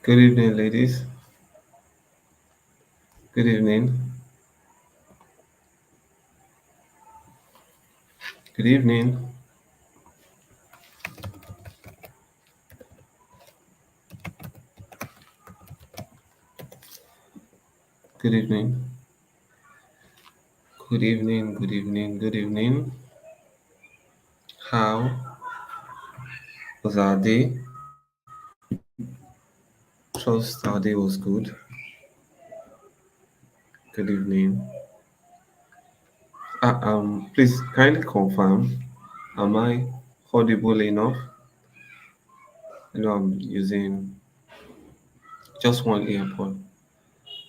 Good evening, ladies. Good evening. Good evening. Good evening. Good evening. Good evening. Good evening. How was our day? Trust our day was good. Good evening. Please kindly confirm. Am I audible enough? I know I'm using just one earpod.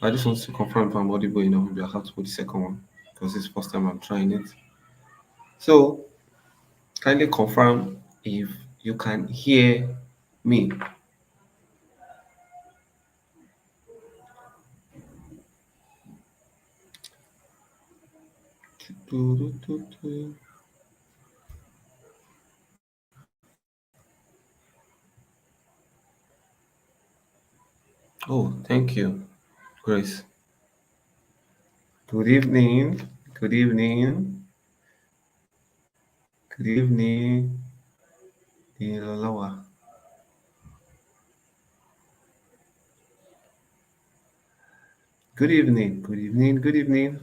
I just want to confirm if I'm audible enough. Maybe I have to put the second one because it's the first time I'm trying it. So kindly confirm if you can hear me. Oh, thank you, Grace. Good evening. Good evening. Good evening. Ilolawa. Good evening. Good evening. Good evening.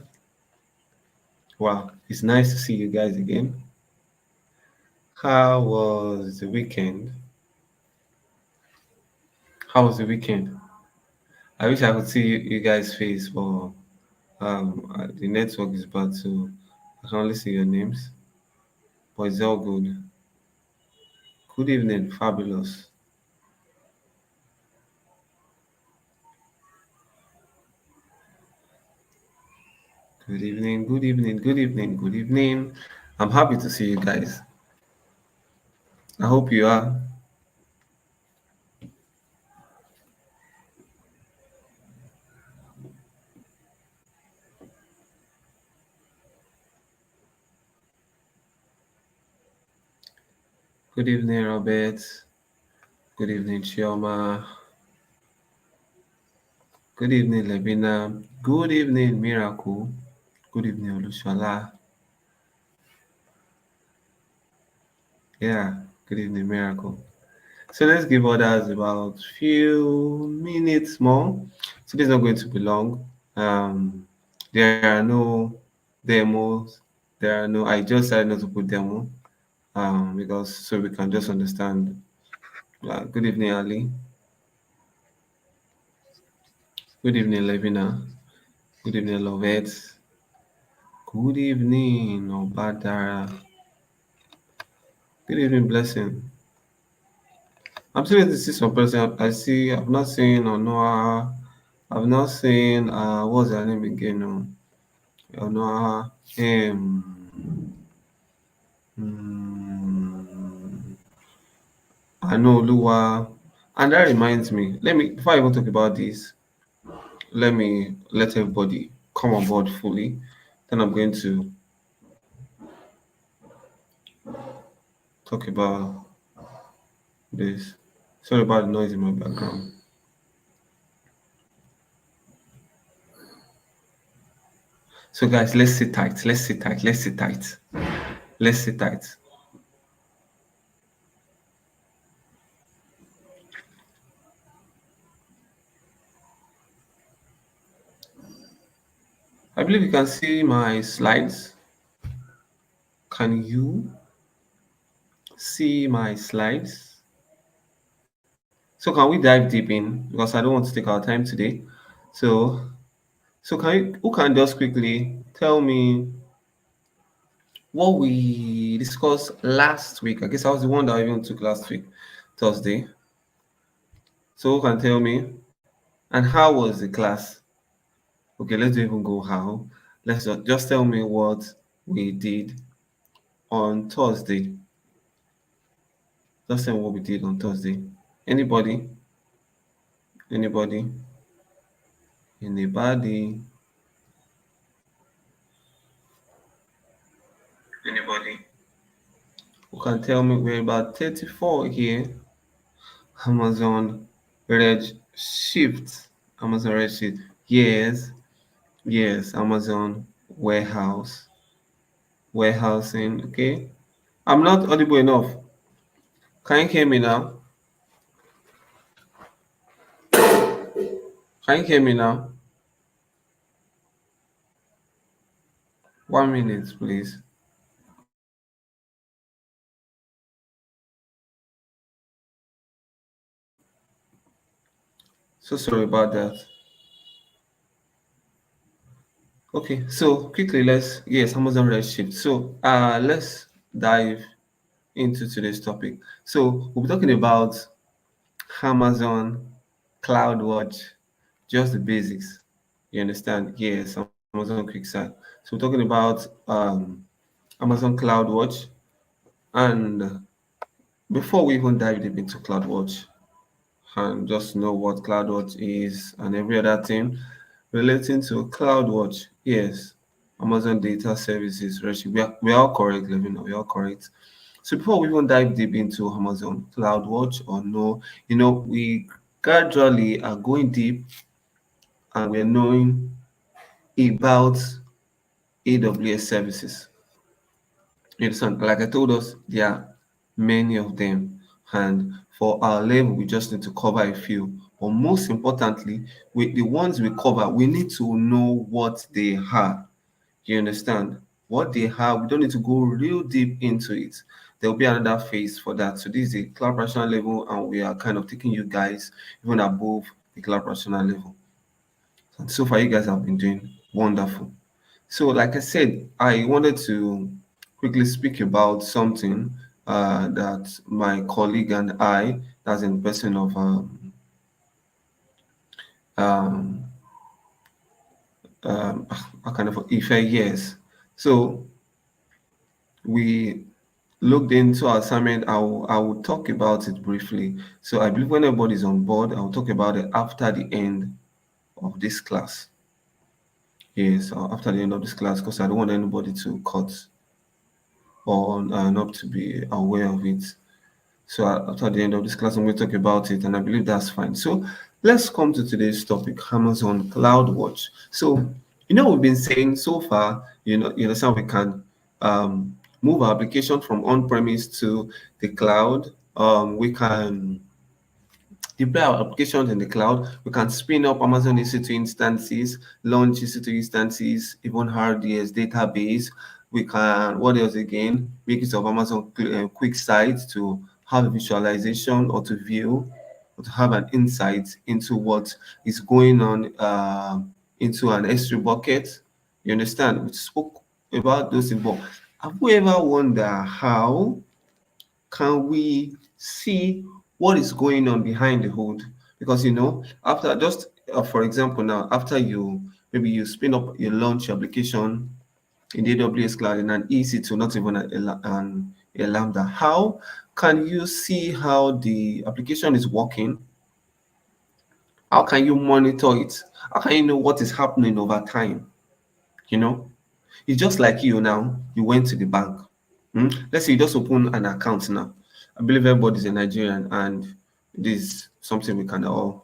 Wow, it's nice to see you guys again. How was the weekend? How was the weekend? I wish I could see you guys' face, but the network is bad, so I can only see your names. But it's all good. Good evening, fabulous. Good evening, good evening, good evening, good evening. I'm happy to see you guys. I hope you are. Good evening, Robert. Good evening, Chioma. Good evening, Levina. Good evening, Miracle. Good evening, Olushola. Yeah, good evening, Miracle. So let's give others about few minutes more. So this is not going to be long. There are no demos. There are no. I just decided not to put demo. Because so we can just understand. Good evening, Ali. Good evening, Levina. Good evening, Lovette. Good evening, Obadara. Good evening, Blessing. I'm still going to see some person. I see. I've not seen Onoa. I've not seen. What's her name again? Onoa. Um. I know Lua. And that reminds me. Let me before I even talk about this. Let me let everybody come on board fully. Then I'm going to talk about this. Sorry about the noise in my background. So guys, let's sit tight. Let's sit tight. Let's sit tight. Let's sit tight. I believe you can see my slides. Can you see my slides? So can we dive deep in because I don't want to take our time today. So can you who can just quickly tell me what we discussed last week? I guess I was the one that even took last week, Thursday. So who can tell me? And how was the class? Okay, let's even go how. Let's just tell me what we did on Thursday. Just tell me what we did on Thursday. Anybody? Anybody? Anybody? Anybody? Who can tell me we're about 34 here? Amazon Reg Shift. Amazon Redshift. Yes. Yes. Amazon warehouse. Warehousing. Okay. I'm not audible enough. Can you hear me now? Can you hear me now? 1 minute, please. So sorry about that. Okay, so quickly let's yes, Amazon Redshift. So let's dive into today's topic. So we'll be talking about Amazon Cloudwatch, just the basics. You understand? Yes, Amazon QuickSight. So we're talking about Amazon Cloudwatch, and before we even dive deep into Cloudwatch, and just know what CloudWatch is and every other thing relating to CloudWatch. Yes, Amazon Data Services. Rachel, we are all correct, Levina. We are all correct. So before we even dive deep into Amazon CloudWatch or no, we gradually are going deep and we're knowing about AWS services. You understand? Like I told us, there are many of them, and for our level, we just need to cover a few. But most importantly, with the ones we cover, we need to know what they are. You understand? What they have, we don't need to go real deep into it. There will be another phase for that. So this is a cloud professional level, and we are kind of taking you guys even above the cloud professional level. And so far, you guys have been doing wonderful. So, like I said, I wanted to quickly speak about something that my colleague and I, that's in the person of um, a kind of Ife, yes. So we looked into our assignment. I will talk about it briefly. So I believe when everybody's on board, I'll talk about it after the end of this class. Yes, after the end of this class, because I don't want anybody to cut or not to be aware of it. So after the end of this class, I'm going to talk about it, and I believe that's fine. So let's come to today's topic: Amazon CloudWatch. So we've been saying so far, you understand we can move our application from on-premise to the cloud. We can deploy our applications in the cloud. We can spin up Amazon EC2 instances, launch EC2 instances, even RDS database. We can, what else again? Make use of Amazon Quick Sites to have a visualization or to view or to have an insight into what is going on into an S3 bucket. You understand? We spoke about those involved. Have we ever wondered how can we see what is going on behind the hood? Because after just for example, now after you spin up your launch application in the AWS cloud in an EC2, not even a Lambda, how can you see how the application is working? How can you monitor it? How can you know what is happening over time? You know, it's just like you now, you went to the bank. Let's say you just open an account now. I believe everybody's a Nigerian, and this is something we can all,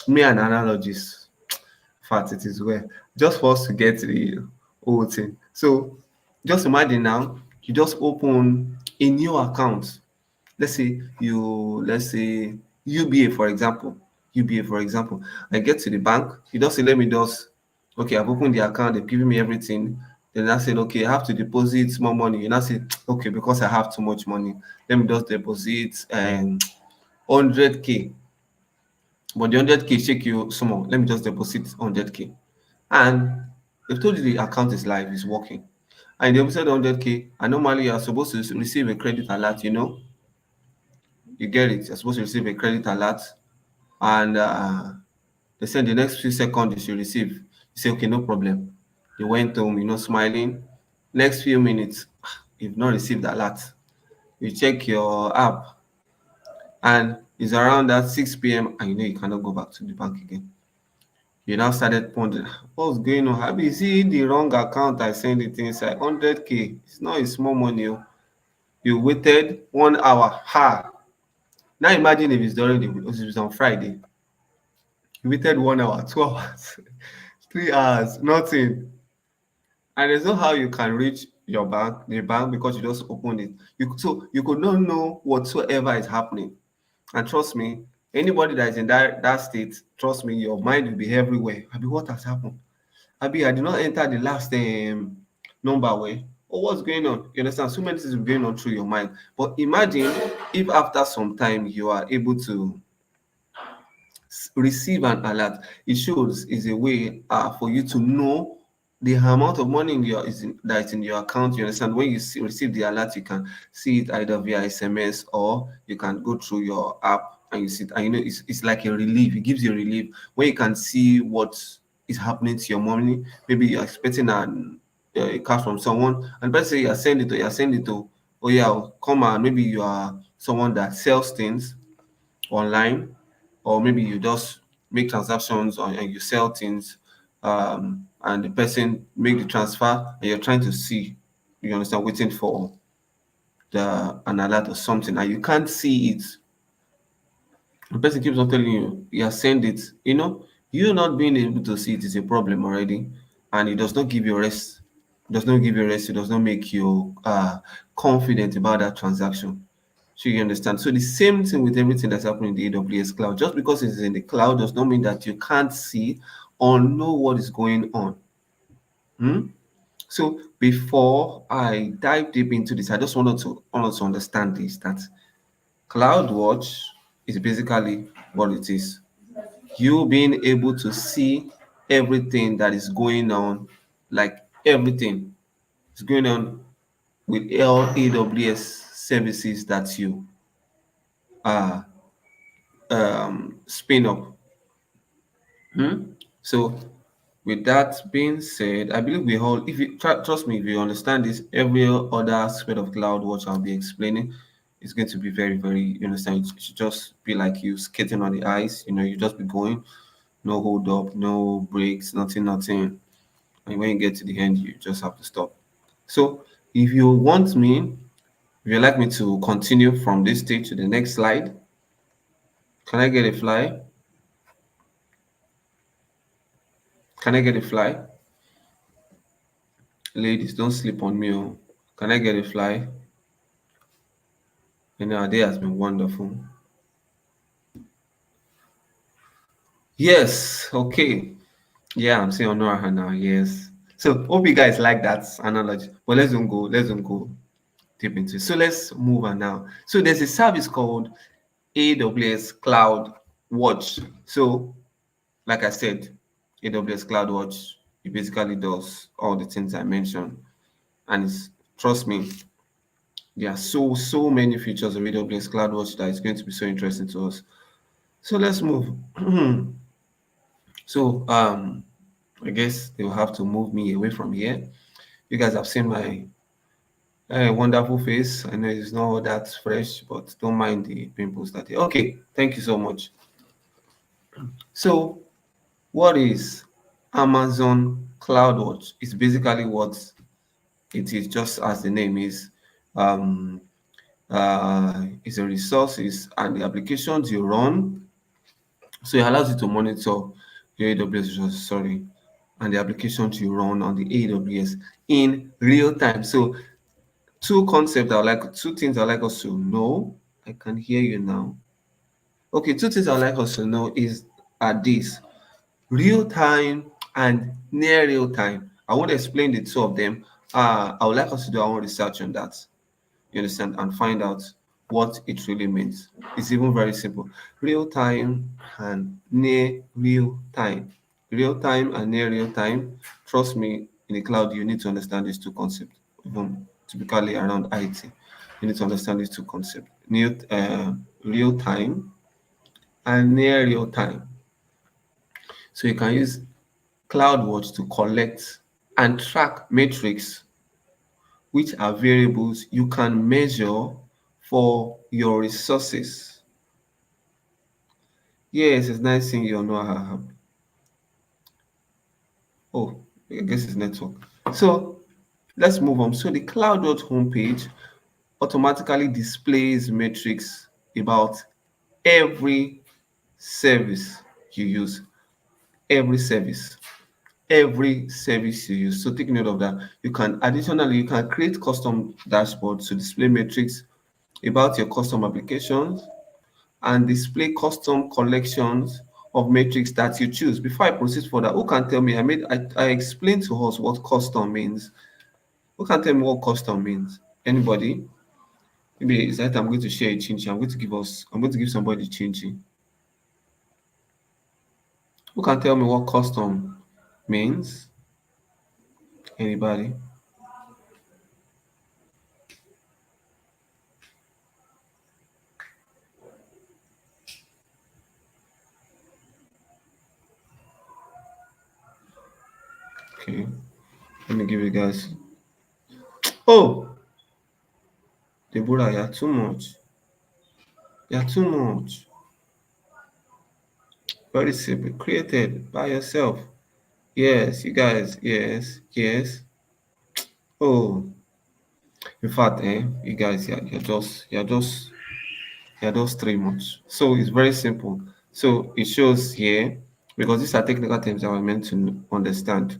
me and analogies, in fact, it is well, just for us to get the whole thing. So just imagine now, you just open a new account. Let's say UBA, for example. UBA, for example. I get to the bank, you just say, let me just, okay, I've opened the account, they've given me everything. Then I said, okay, I have to deposit more money. And I said, okay, because I have too much money, let me just deposit 100K. But the 100K shake you small. Let me just deposit 100K. And they've told you the account is live, is working. And they deposited 100K. And normally you're supposed to receive a credit alert, you get it. You're supposed to receive a credit alert, and they said the next few seconds you should receive. You say, okay, no problem. You went home, smiling. Next few minutes, you've not received the alert. You check your app, and it's around that 6 p.m., and you cannot go back to the bank again. You now started pondering, what's going on? Have you seen the wrong account I sent it inside? 100K. It's not a small money. Oh. You waited 1 hour. Ha! Now imagine if it's during if it's on Friday. You waited 1 hour, 2 hours, 3 hours, nothing. And there's no how you can reach the bank because you just opened it. So you could not know whatsoever is happening. And trust me, anybody that is in that state, trust me, your mind will be everywhere. Abi, what has happened? Abi, I did not enter the last number way. Oh, what's going on? You understand? So many things are going on through your mind. But imagine if after some time you are able to receive an alert. It shows is a way for you to know the amount of money that is in your account. You understand? When you receive the alert, you can see it either via SMS or you can go through your app and you see it. And you know, it's like a relief. It gives you a relief when you can see what is happening to your money. Maybe you're expecting a cash from someone, and let's say you're sending it to, oh yeah, come on. Maybe you are someone that sells things online, or maybe you just make transactions and you sell things, and the person make the transfer and you're trying to see, you understand, waiting for an alert or something and you can't see it. The person keeps on telling you, yeah, send it. You not being able to see it is a problem already, and it does not give you rest. It does not give you rest. It does not make you confident about that transaction. So you understand. So the same thing with everything that's happening in the AWS cloud. Just because it's in the cloud does not mean that you can't see or know what is going on. Hmm? So before I dive deep into this, I just want us to understand this, that Cloudwatch is basically what it is. You being able to see everything that is going on, like everything is going on with all AWS services that you uh, spin up. So, with that being said, I believe we all, if you trust me, if you understand this, every other aspect of CloudWatch I'll be explaining is going to be very, very, you understand, it should just be like you skating on the ice, you just be going, no hold up, no brakes, nothing, nothing. And when you get to the end, you just have to stop. So, if you want me, if you'd like me to continue from this stage to the next slide, can I get a fly? Can I get a fly? Ladies, don't sleep on me. Oh. Can I get a fly? Our day has been wonderful. Yes, okay. Yeah, I'm saying Honora now. Yes. So hope you guys like that analogy. But let's don't go deep into it. So let's move on now. So there's a service called AWS Cloud Watch. So, like I said, AWS Cloud Watch, it basically does all the things I mentioned. And trust me, there are so many features of AWS CloudWatch that is going to be so interesting to us. So let's move. So I guess they will have to move me away from here. You guys have seen my wonderful face. I know it's not that fresh, but don't mind the pimples that. Okay, thank you so much. So what is Amazon CloudWatch? It's basically what it is, just as the name is. Um, it's a resources and the applications you run. So it allows you to monitor your AWS resources, sorry, and the applications you run on the AWS in real time. So two things I like us to know. I can hear you now. Okay, two things I like us to know are this: real time and near real time. I want to explain the two of them. I would like us to do our own research on that. You understand, and find out what it really means. It's even very simple. Real time and near real time. Real time and near real time. Trust me, in the cloud, you need to understand these two concepts, even typically around IT. You need to understand these two concepts. Real time and near real time. So you can use CloudWatch to collect and track metrics, which are variables you can measure for your resources. Yes, it's nice seeing you on Noah. Oh, I guess it's network. So let's move on. So the CloudWatch homepage automatically displays metrics about every service you use. every service. Every service you use. So take note of that. You can create custom dashboards to display metrics about your custom applications and display custom collections of metrics that you choose. Before I proceed further, who can tell me? I explained to us what custom means. Who can tell me what custom means? Anybody? Maybe it's that I'm going to share a chinchi. I'm going to give somebody chinchi. Who can tell me what custom means? Anybody? Okay. Let me give you guys. Oh, Deborah, you're too much. You're too much. Very simple. Created by yourself. Yes, you guys. Yes, yes. Oh, in fact, you guys, you're just three much. So it's very simple. So it shows here because these are technical terms that we're meant to understand.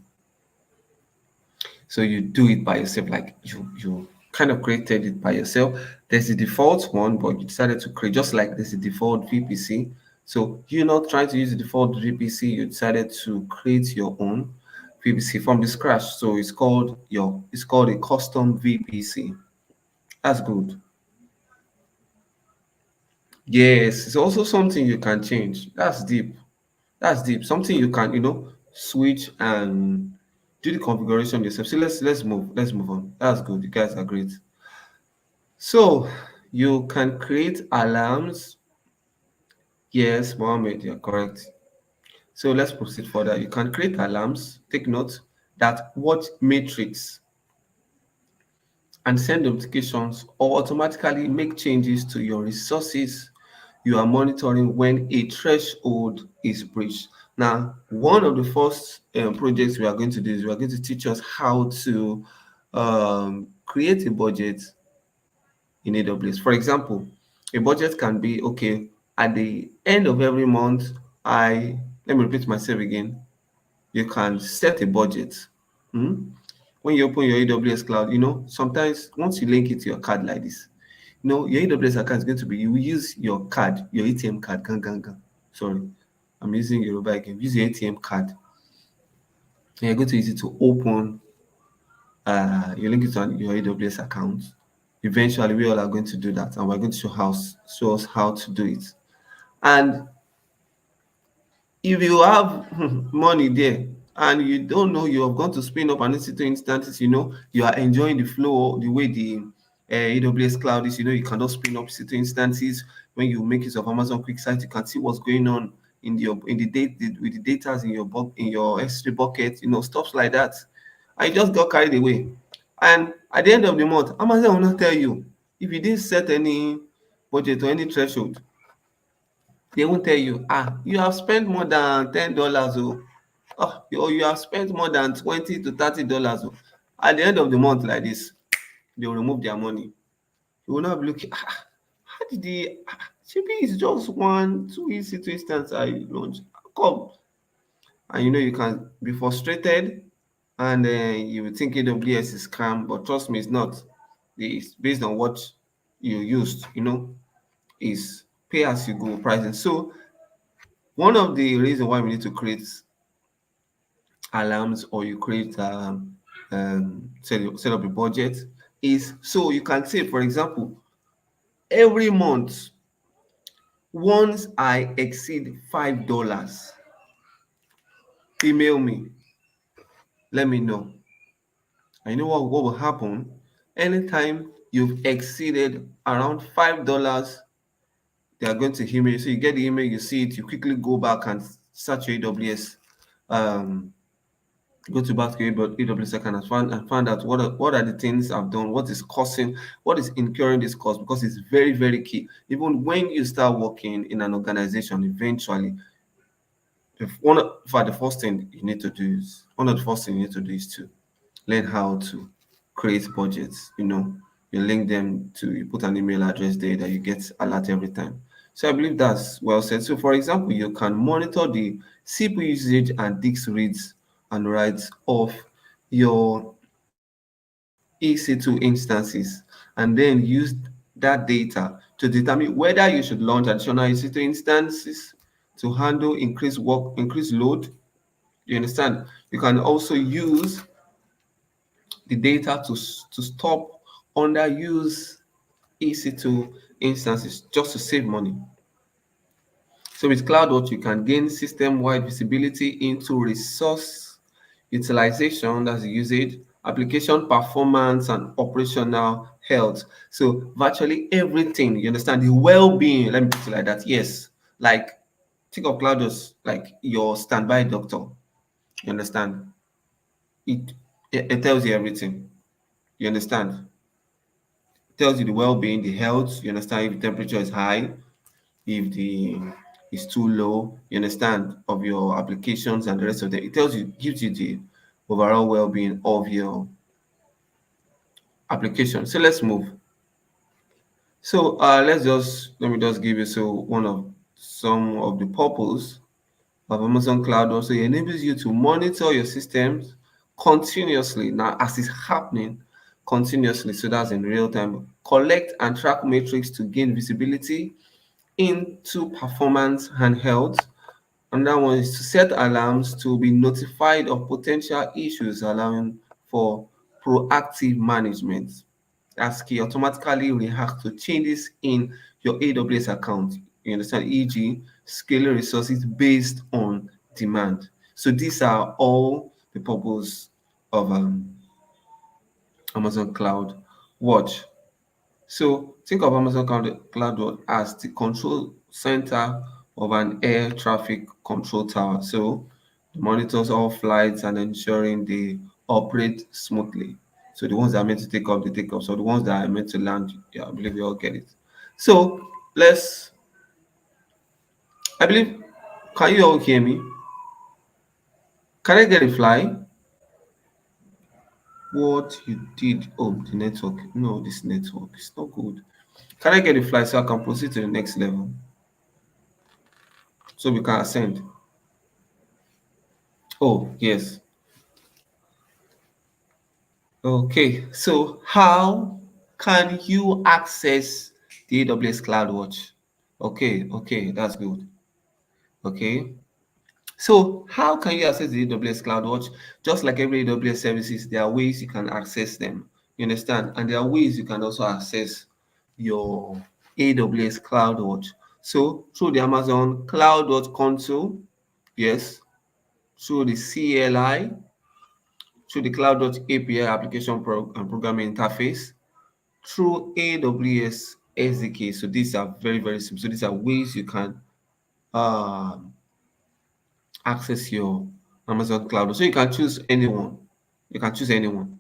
So you do it by yourself, like you kind of created it by yourself. There's a default one, but you decided to create just like there's a default VPC. So you're not trying to use the default VPC, you decided to create your own VPC from the scratch. So it's called a custom VPC. That's good. Yes, it's also something you can change. That's deep. That's deep. Something you can, switch and do the configuration yourself. So let's move on. That's good. You guys are great. So you can create alarms. Yes, Mohammed, you're correct. So let's proceed further. You can create alarms. Take note that watch matrix and send notifications or automatically make changes to your resources you are monitoring when a threshold is breached. Now, one of the first projects we are going to do is we are going to teach us how to create a budget in AWS. For example, a budget can be okay, at the end of every month, let me repeat myself again. You can set a budget. Hmm? When you open your AWS cloud, sometimes once you link it to your card like this, your AWS account is going to be, you will use your card, your ATM card, sorry, I'm using Yoruba again. Use your ATM card. And you're going to use it to open, you link it on your AWS account. Eventually, we all are going to do that, and we're going to show us how to do it. And if you have money there and you don't know you have gone to spin up an EC2 instances, you are enjoying the flow, the way the AWS cloud is, you cannot spin up EC2 instances. When you make use of Amazon QuickSight, you can see what's going on in the data with the data in your S3 bucket, stuff like that. I just got carried away. And at the end of the month, Amazon will not tell you if you didn't set any budget or any threshold. They won't tell you, you have spent more than $10. Or you have spent more than $20 to $30. At the end of the month like this, they will remove their money. You will not be looking, how did they, maybe it's just 1 2 instance I launched. Come. And you can be frustrated and you will think AWS is scam, but trust me, it's not. It's based on what you used, is pay as you go pricing. So one of the reasons why we need to create alarms or you create set up a budget is so you can say, for example, every month, once I exceed $5, email me, let me know. I know what will happen anytime you've exceeded around $5. They are going to email you. So you get the email, you see it, you quickly go back and search your AWS, go to back to AWS account and find out what are the things I've done, what is incurring this cost, because it's very, very key. Even when you start working in an organization, eventually, the first thing you need to do is to learn how to create budgets. You link them to, you put an email address there that you get alert every time. So I believe that's well said. So for example, you can monitor the CPU usage and disk reads and writes of your EC2 instances, and then use that data to determine whether you should launch additional EC2 instances to handle increased work, increased load. You understand? You can also use the data to stop underuse EC2 instances just to save money. So with Cloudwatch, you can gain system-wide visibility into resource utilization, that's the usage, application performance, and operational health. So virtually everything, you understand, the well-being, let me put it like that. Yes, like think of Cloudwatch like your standby doctor. You understand? It it tells you everything. You understand? It tells you the well-being, the health. You understand if the temperature is high, if the is too low, you understand, of your applications and the rest of them. It tells you, gives you the overall well-being of your application. So let's move. So let me just give you so one of some of the purpose of Amazon Cloud. Also, it enables you to monitor your systems continuously. Now, as it's happening continuously, so that's in real time. Collect and track metrics to gain visibility into performance and health. Another one is to set alarms to be notified of potential issues, allowing for proactive management. As key, automatically react to changes in your AWS account. You understand? E.g., scaling resources based on demand. So these are all the purpose of Amazon Cloud Watch. So think of Amazon Cloud as the control center of an air traffic control tower. So it monitors all flights and ensuring they operate smoothly. So the ones that are meant to take off, they take off. So the ones that are meant to land, yeah, I believe you all get it. So let's, I believe, can you all hear me? Can I get a fly? What you did? Oh, the network. No, this network is not good. Can I get a fly so I can proceed to the next level? So we can ascend. Oh, yes. Okay. So how can you access the AWS CloudWatch? Okay, that's good. Okay. So how can you access the AWS CloudWatch? Just like every AWS services, there are ways you can access them. You understand? And there are ways you can also access your AWS CloudWatch. So through the Amazon CloudWatch console, yes, through the CLI, through the Cloud API application and programming interface, through AWS SDK. So these are very, very simple. So these are ways you can access your Amazon Cloud. So you can choose anyone. You can choose anyone.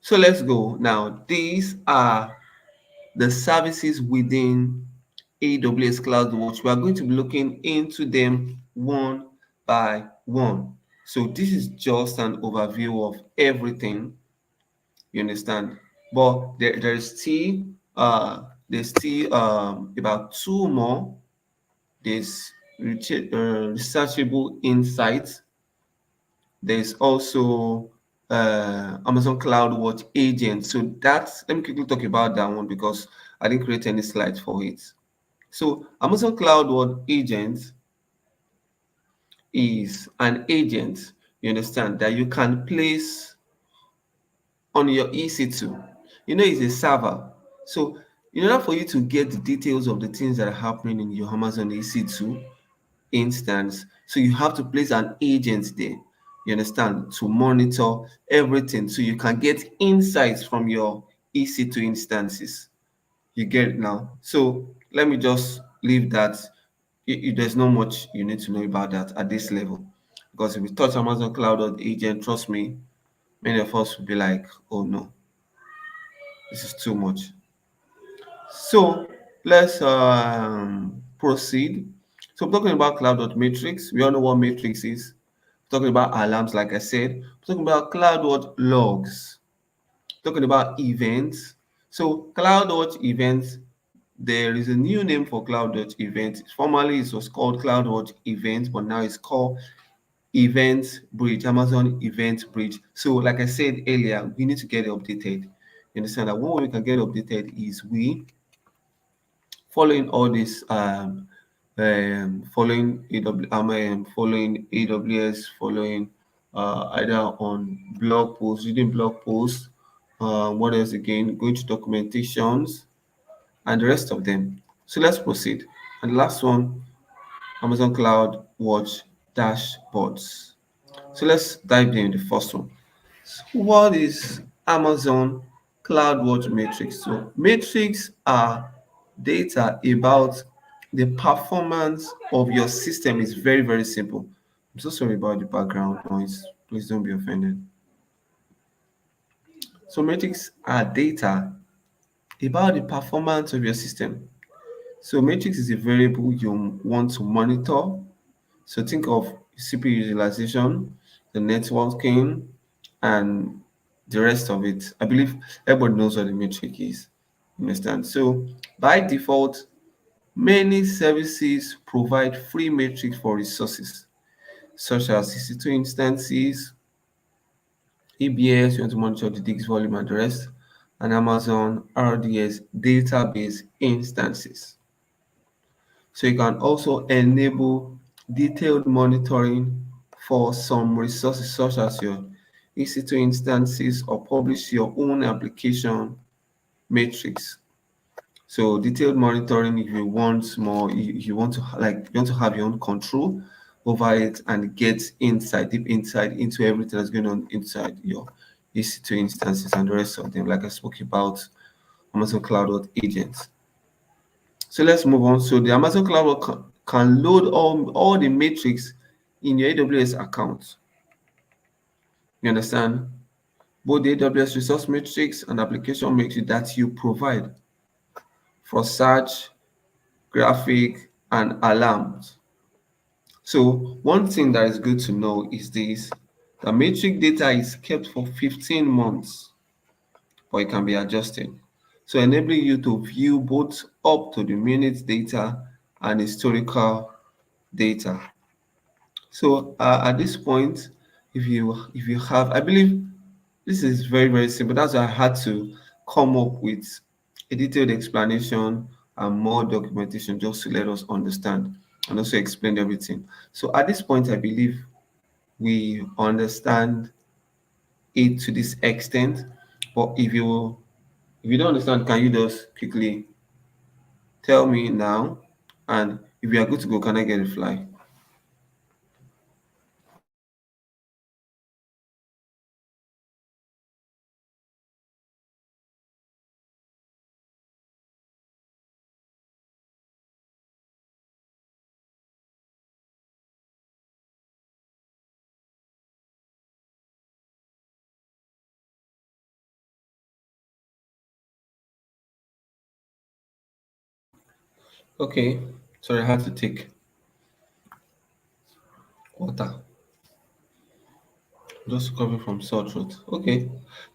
So let's go. Now, these are the services within AWS CloudWatch. We are going to be looking into them one by one. So this is just an overview of everything. You understand? But there's still about two more. There's researchable insights. There's also Amazon CloudWatch agent. So that's, let me quickly talk about that one because I didn't create any slides for it. So Amazon CloudWatch agent is an agent, you understand, that you can place on your EC2. You know, it's a server. So in order for you to get the details of the things that are happening in your Amazon EC2 instance, so you have to place an agent there, you understand, to monitor everything so you can get insights from your EC2 instances. You get it now? So let me just leave that. There's not much you need to know about that at this level. Because if we touch Amazon Cloud agent, trust me, many of us will be like, oh no, this is too much. So let's proceed. So talking about cloud.matrix, we all know what matrix is. Talking about alarms, like I said. Talking about cloud.logs. Talking about events. So cloud.events there is a new name for Cloudwatch Event. Formerly, it was called Cloudwatch Event, but now it's called EventBridge, Amazon EventBridge. So, like I said earlier, we need to get updated. You understand that one way we can get updated is we following all this following AWS, following either on blog posts, reading blog posts, what else again, going to documentations and the rest of them. So let's proceed. And the last one, Amazon Cloud Watch dashboards. So let's dive in the first one. So what is Amazon CloudWatch metrics? So metrics are data about the performance of your system. Is very, very simple. I'm so sorry about the background noise. Please don't be offended. So metrics are data about the performance of your system. So metrics is a variable you want to monitor. So think of CPU utilization, the networking, and the rest of it. I believe everybody knows what the metric is. You understand? So by default, many services provide free metrics for resources, such as 62 instances, EBS, you want to monitor the disk volume and the rest, and Amazon RDS database instances. So you can also enable detailed monitoring for some resources such as your EC2 instances or publish your own application metrics. So detailed monitoring if you want more, you want to you want to have your own control over it and get insight, deep insight into everything that's going on inside your EC2 instances and the rest of them, like I spoke about Amazon Cloud Agents. So let's move on. So the Amazon Cloud can load all the metrics in your AWS account. You understand? Both the AWS resource metrics and application metrics that you provide for search, graphic, and alarms. So one thing that is good to know is this: the metric data is kept for 15 months, but it can be adjusted. So enabling you to view both up to the minute data and historical data. So at this point, if you have, I believe this is very, very simple. That's why I had to come up with a detailed explanation and more documentation just to let us understand and also explain everything. So at this point, I believe we understand it to this extent. But if you don't understand, can you just quickly tell me now? And if you are good to go, can I get a fly? Okay. Sorry, I had to take water. Just coming from sore throat. Okay.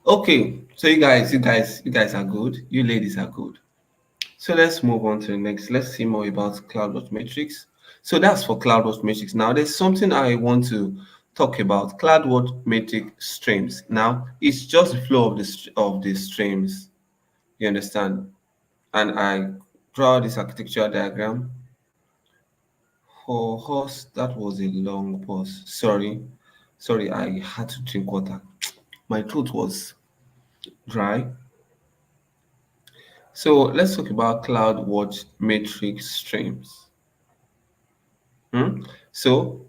Okay. So you guys are good. You ladies are good. So let's move on to the next. Let's see more about CloudWatch Matrix. So that's for CloudWatch Matrix. Now there's something I want to talk about. CloudWatch Matrix streams. Now it's just the flow of the streams. You understand? And I draw this architecture diagram. For horse, that was a long pause. Sorry, I had to drink water. My throat was dry. So let's talk about CloudWatch Matrix streams. So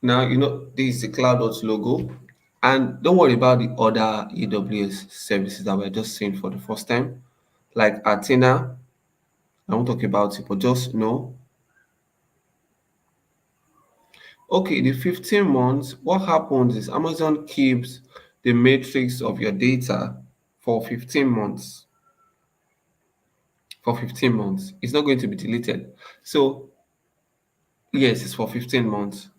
now you know this is the CloudWatch logo, and don't worry about the other AWS services that we're just seeing for the first time, like Athena. I won't talk about it, but just know. Okay, the 15 months. What happens is Amazon keeps the matrix of your data for 15 months. For 15 months, it's not going to be deleted. So yes, it's for 15 months.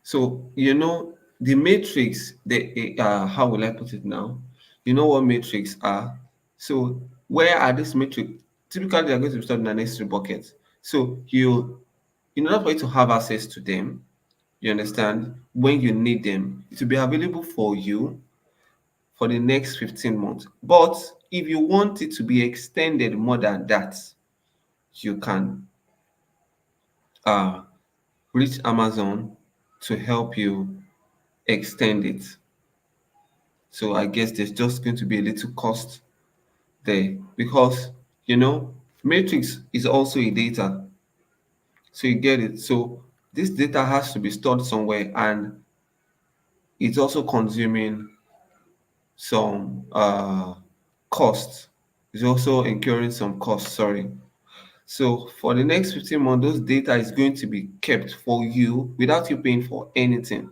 So the matrix, the how will I put it now? You know what matrix are? So where are these metrics? Typically, they are going to be stored in an S3 bucket. So in order for you to have access to them, you understand, when you need them, it will be available for you for the next 15 months. But if you want it to be extended more than that, you can uh, reach Amazon to help you extend it. So I guess there's just going to be a little cost there because matrix is also a data. So you get it. So this data has to be stored somewhere, and it's also consuming some cost. It's also incurring some cost, sorry. So for the next 15 months, those data is going to be kept for you without you paying for anything.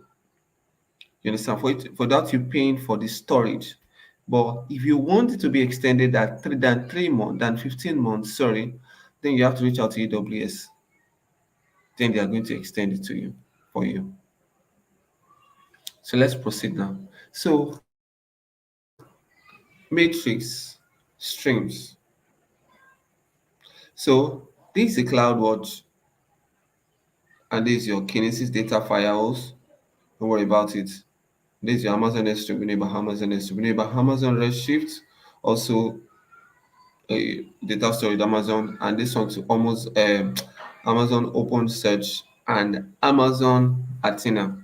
You understand? Without you paying for the storage. But if you want it to be extended than 3 months, than 15 months, sorry, then you have to reach out to AWS. Then they are going to extend it to you for you. So let's proceed now. So matrix streams. So this is a CloudWatch, and this is your Kinesis data files. Don't worry about it. This is your Amazon S3. We know about Amazon S3. We know about Amazon Redshift. Also, a data storage Amazon, and this one to almost Amazon Open Search and Amazon Athena.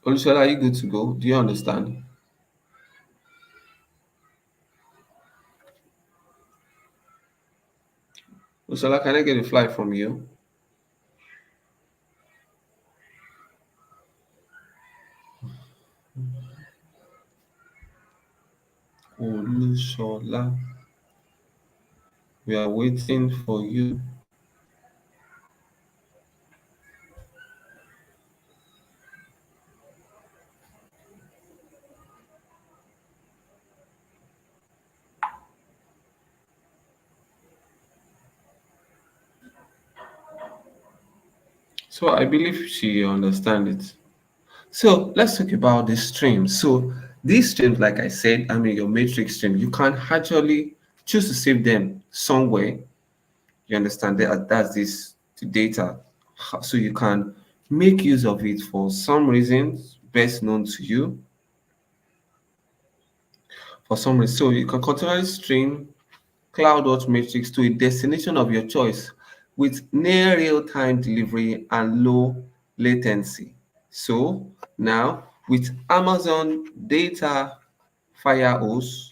Olushola, are you good to go? Do you understand? Olushola, can I get a fly from you? Olushola, we are waiting for you. So I believe she understands it. So let's talk about the streams. So these streams, like I said, I mean your matrix stream, you can actually choose to save them somewhere. You understand that's this data. So you can make use of it for some reasons best known to you. For some reason, so you can continually stream CloudWatch Matrix to a destination of your choice with near real-time delivery and low latency. So now with Amazon Data Firehose,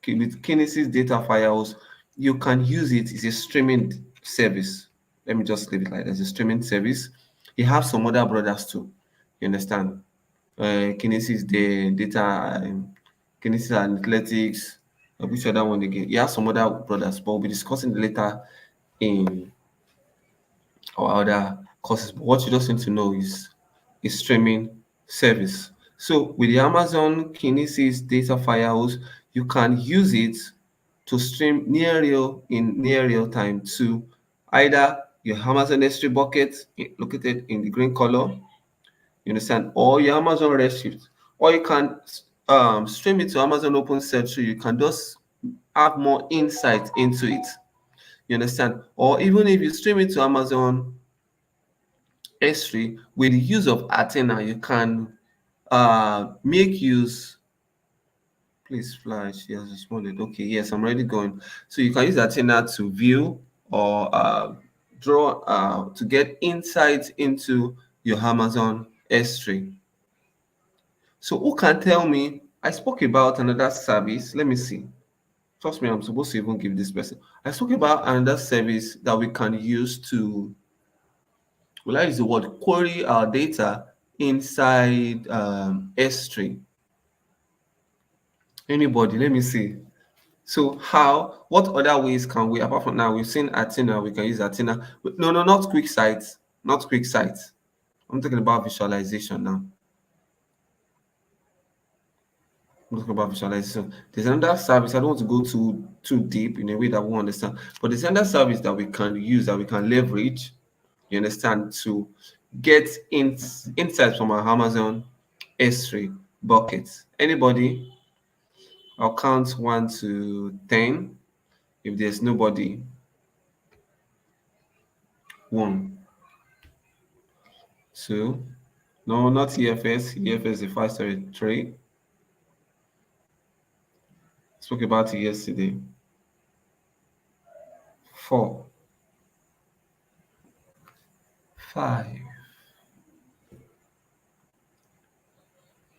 with Kinesis Data Firehose, you can use it. It's a streaming service. Let me just leave it like that. It's a streaming service. You have some other brothers too. You understand? Kinesis, the data, Kinesis Analytics, which other one again? You have some other brothers, but we'll be discussing later in our other courses. But what you just need to know is a streaming service. So with the Amazon Kinesis Data Firehose, you can use it to stream near real time to either your Amazon S3 bucket located in the green color, you understand, or your Amazon Redshift, or you can stream it to Amazon Open Search so you can just have more insight into it. You understand? Or even if you stream it to Amazon S3 with the use of Athena, you can make use. Please flash. He has responded. Okay, yes, I'm already going. So you can use Athena to view or draw to get insight into your Amazon S3. So who can tell me? I spoke about another service. Let me see. Trust me, I'm supposed to even give this person. I spoke about another service that we can use to, will I use the word, query our data inside S3. Anybody? Let me see. So how, what other ways can we, apart from now, we've seen Athena, we can use Athena. No, no, not quick sites, not quick sites. I'm talking about visualization now. I'm talking about visualization. There's another service. I don't want to go too deep in a way that we understand, but there's another service that we can use, that we can leverage. You understand, to get insights from our Amazon S3 buckets. Anybody? I'll count 1 to 10. If there's nobody, 1, 2. No, not EFS. EFS is 5-story 3. Spoke about it yesterday. 4, 5,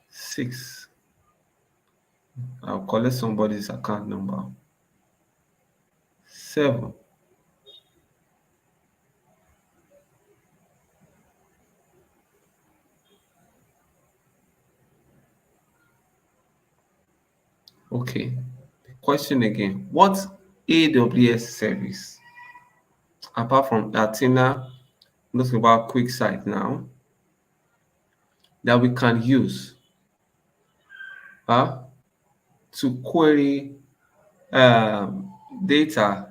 6. I'll collect somebody's account number. 7. Okay. Question again. What AWS service, apart from Athena, let's talk about QuickSight now, that we can use uh, to query data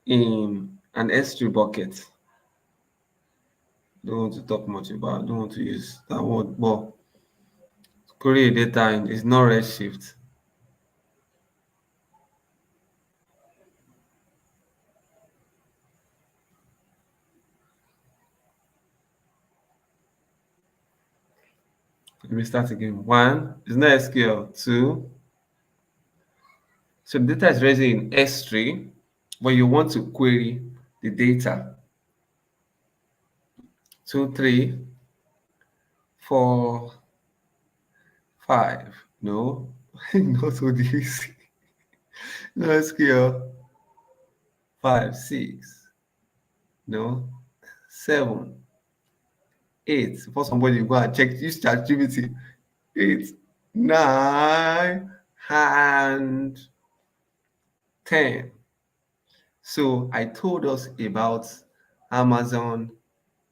in an S3 bucket? Don't want to talk much about, don't want to use that word, but query data is not Redshift. Let me start again. 1, it's not SQL. 2, so the data is ready in S3, but you want to query the data. 2, 3, 4, 5. No, not so easy. No SQL. 5, 6. No, 7, 8. For somebody go and check, use ChatGPT. 8, 9, and 10. So I told us about Amazon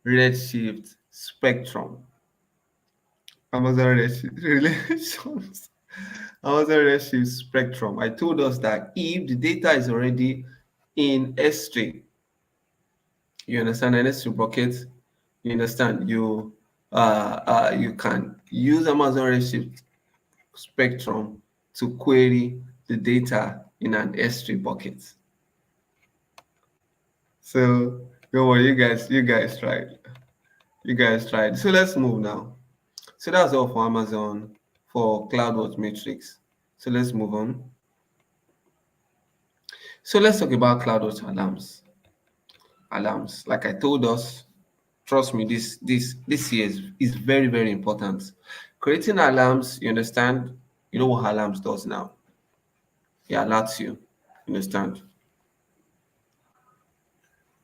Redshift Spectrum. Amazon Redshift relations. Amazon Redshift Spectrum. I told us that if the data is already in S3, you understand, an S3 bucket, you understand, you can use Amazon Redshift Spectrum to query the data in an S3 bucket. So don't worry, you guys tried. You guys tried. So let's move now. So that's all for Amazon for Cloudwatch Matrix. So let's move on. So let's talk about Cloudwatch alarms. Alarms, like I told us, trust me, this year is very, very important. Creating alarms, you understand, you know what alarms does now. It alerts you. Understand?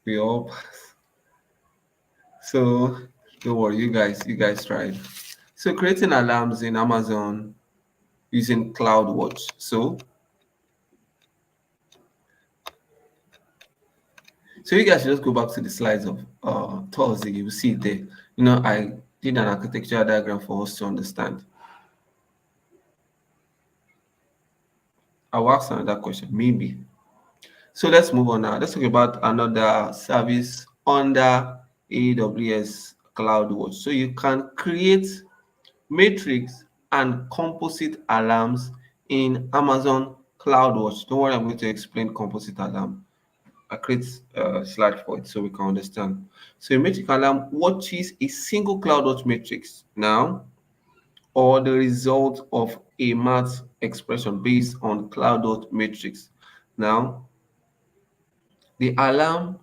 We all pass. So don't worry, you guys tried. So creating alarms in Amazon using Cloudwatch. So you guys should just go back to the slides of Thursday. You will see it there. You know, I did an architectural diagram for us to understand. I'll ask another question, maybe. So let's move on now. Let's talk about another service under AWS CloudWatch. So you can create matrix and composite alarms in Amazon CloudWatch. Don't worry, I'm going to explain composite alarm. I create a slide for it so we can understand. So a matrix alarm watches a single CloudWatch matrix now, or the result of a math expression based on CloudWatch matrix. Now, the alarm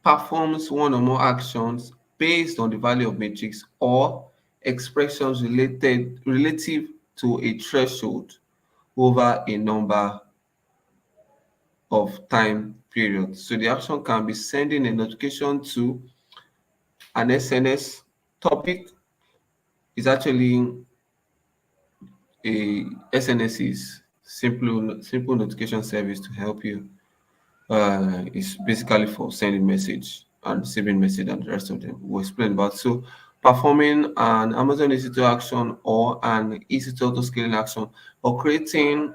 performs one or more actions based on the value of matrix or expressions relative to a threshold over a number of time periods. So the action can be sending a notification to an SNS topic. Is actually a SNS is simple notification service to help you. It's basically for sending message and receiving message and the rest of them we'll explain about. So performing an Amazon EC2 action or an EC2 auto scaling action, or creating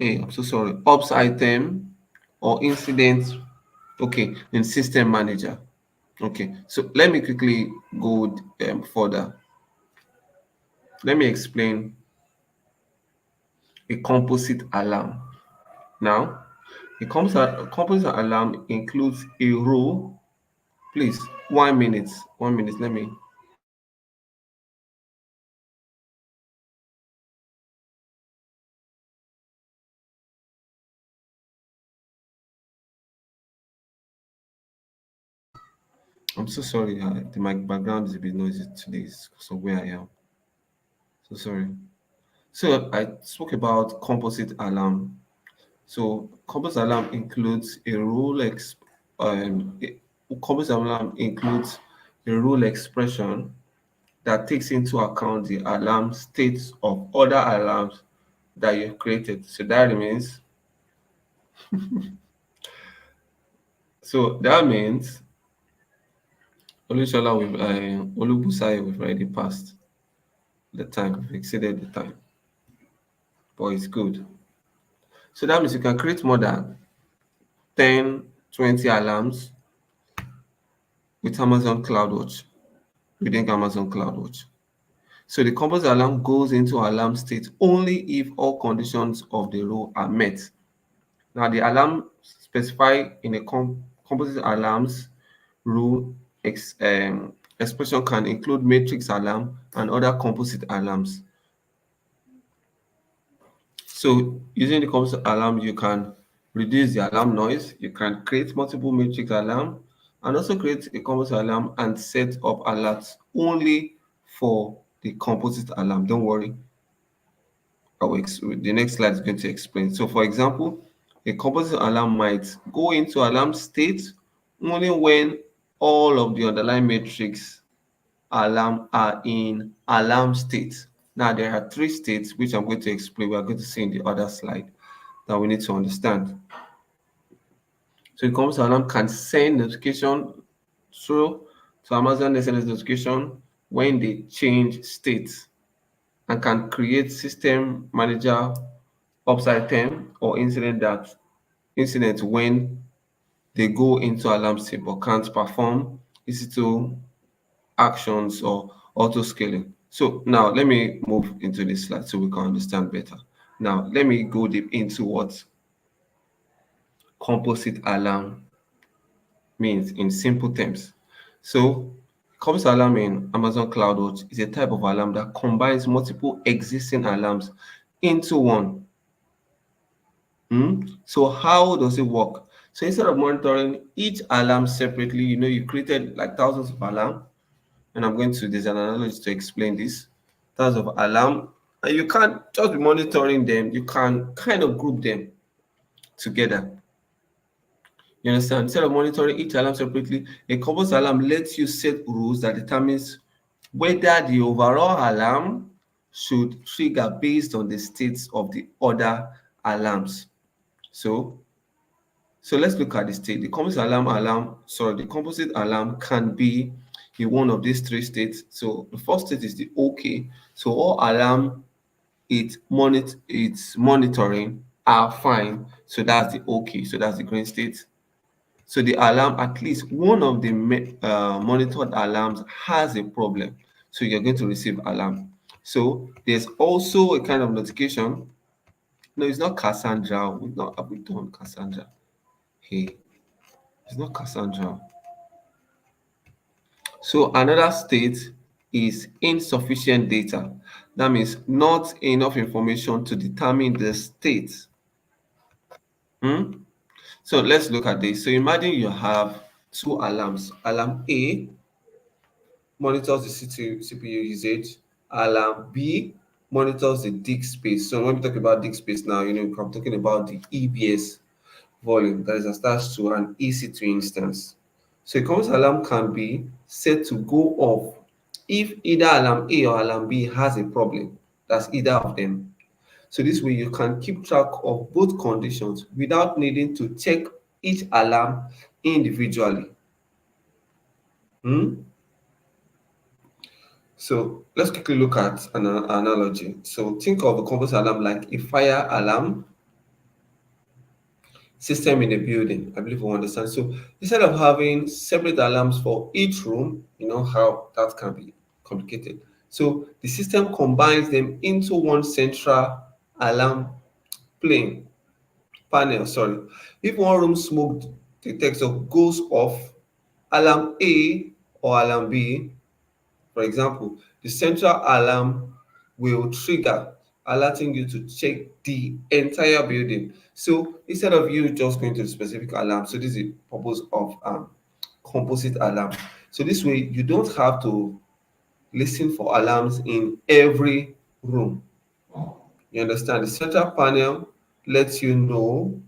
I'm so sorry, ops item or incident, okay, in system manager. Okay, so let me quickly go further. Let me explain a composite alarm. Now, a composite alarm includes a rule. Please, 1 minute, 1 minute. Let me. I'm so sorry. My background is a bit noisy today, so where I am. So sorry. So I spoke about composite alarm. So composite alarm includes a rule. Composite alarm includes a rule expression that takes into account the alarm states of other alarms that you've created. So that means Olushola with Olubusayo, we've already passed the time, we've exceeded the time, but it's good. So that means you can create more than 10, 20 alarms with Amazon Cloudwatch, within Amazon Cloudwatch. So the composite alarm goes into alarm state only if all conditions of the rule are met. Now, the alarm specified in a composite alarms rule expression can include matrix alarm and other composite alarms. So, using the composite alarm, you can reduce the alarm noise, you can create multiple matrix alarm, and also create a composite alarm and set up alerts only for the composite alarm. Don't worry, the next slide is going to explain. So, for example, a composite alarm might go into alarm state only when all of the underlying matrix alarm are in alarm state. Now, there are three states which I'm going to explain. We are going to see in the other slide that we need to understand. So, the composite alarm can send notification through to Amazon SMS notification when they change states, and can create system manager upside down or incident when they go into alarm state but can't perform EC2 actions or auto scaling. So now let me move into this slide so we can understand better. Now let me go deep into what composite alarm means in simple terms. So composite alarm in Amazon CloudWatch is a type of alarm that combines multiple existing alarms into one. So how does it work? So instead of monitoring each alarm separately, you created like thousands of alarm, and I'm going to there's an analogy to explain this. Thousands of alarm, and you can't just be monitoring them. You can kind of group them together. You understand? Instead of monitoring each alarm separately, a composite alarm lets you set rules that determines whether the overall alarm should trigger based on the states of the other alarms. So let's look at the state. The composite alarm can be in one of these three states. So the first state is the OK. So all alarm it's monitoring are fine. So that's the OK. So that's the green state. So the alarm, at least one of the monitored alarms has a problem. So you're going to receive alarm. So there's also a kind of notification. No, it's not Cassandra. Have we done Cassandra? Hey, it's not Cassandra. So another state is insufficient data. That means not enough information to determine the state. So let's look at this. So imagine you have two alarms. Alarm A monitors the CPU usage. Alarm B monitors the disk space. So when we talk about disk space now, I'm talking about the EBS volume that is attached to an EC2 instance. So a composite alarm can be set to go off if either alarm A or alarm B has a problem. That's either of them. So this way you can keep track of both conditions without needing to check each alarm individually. So let's quickly look at an analogy. So think of a composite alarm like a fire alarm system in a building. I believe we understand. So instead of having separate alarms for each room, you know how that can be complicated. So the system combines them into one central alarm plane panel, sorry. If one room smoke detector goes off, alarm A or alarm B, for example, the central alarm will trigger, alerting you to check the entire building. So instead of you just going to the specific alarm, so this is the purpose of composite alarm. So this way you don't have to listen for alarms in every room. You understand? The central panel lets you know.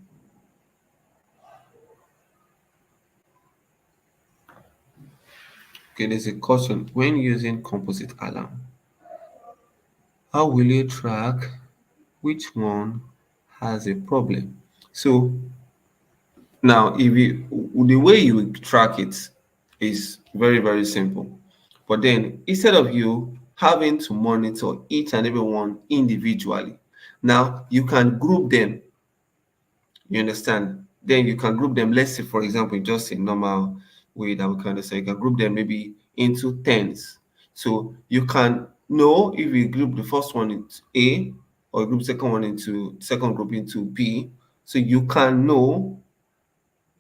Okay, there's a caution when using composite alarm. How will you track which one has a problem? So now, if you the way you will track it is very, very simple. But then instead of you having to monitor each and every one individually, now you can group them. You understand? Then you can group them. Let's say, for example, just a normal way that we can understand, you can group them maybe into tens. So you can know if you group the first one into A or group second one into second group into B. So you can know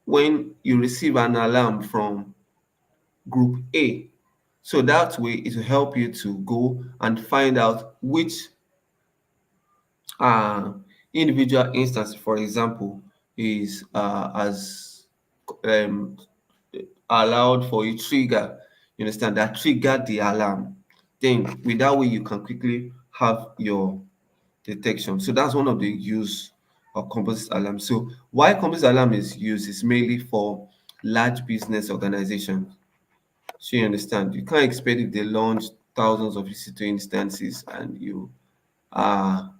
when you receive an alarm from group A. So that way it will help you to go and find out which uh, individual instance, for example, is as um, allowed for a trigger. You understand that triggered the alarm. Then with that way you can quickly have your detection. So that's one of the use of composite alarm. So why composite alarm is used is mainly for large business organizations. So you understand, you can't expect if they launch thousands of EC2 instances and you are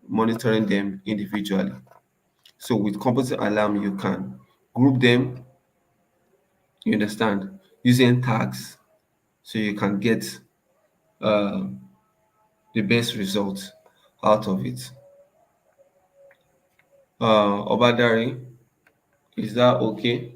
monitoring them individually. So with composite alarm, you can group them, you understand, using tags so you can get uh, the best result out of it. Obadari, is that okay?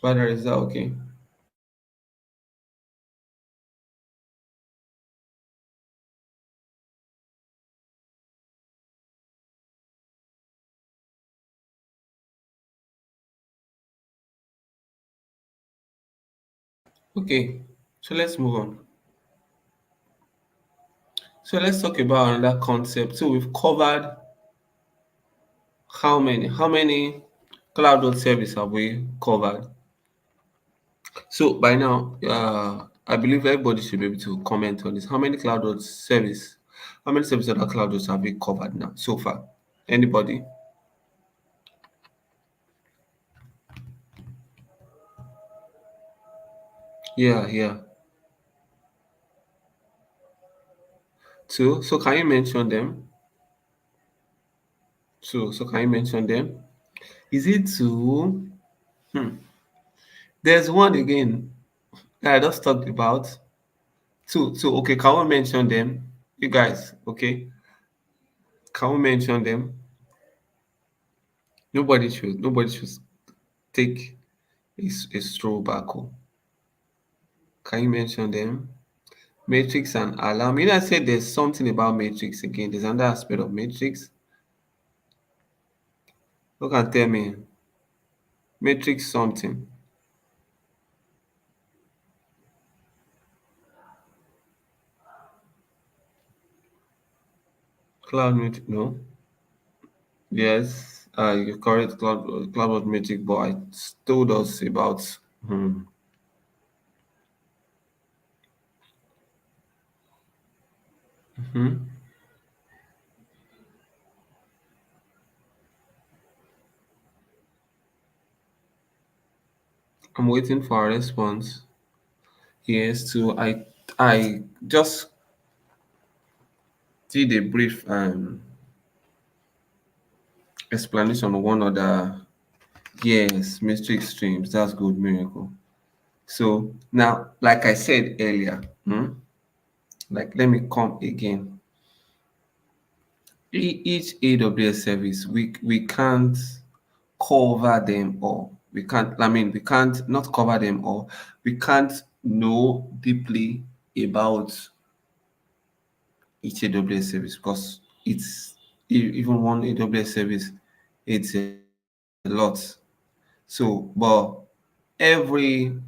Obadari, is that okay? Okay, so let's move on. So let's talk about another concept. So we've covered how many cloud service have we covered? So by now, I believe everybody should be able to comment on this. How many cloud service? How many services of cloud have we covered now so far? Anybody? Yeah, yeah. Two. So can you mention them? Two. So can you mention them? Is it two? Hmm. There's one again that I just talked about. Two. So okay, can we mention them? You guys, okay? Can we mention them? Nobody should take a stroll back home. Can you mention them? Matrix and alarm. You know, I said there's something about matrix again. There's another aspect of matrix. Who can tell me? Matrix something. Cloud matrix. No. Yes. You're correct. Cloud was matrix, but I told us about. Hmm. Hmm. I'm waiting for a response. Yes. So I just did a brief explanation on one other. Yes, matrix streams. That's good. Miracle. So now, like I said earlier, like let me come again. Each AWS service, we can't cover them all. we can't not cover them all. We can't know deeply about each AWS service because even one AWS service, it's a lot. So, but every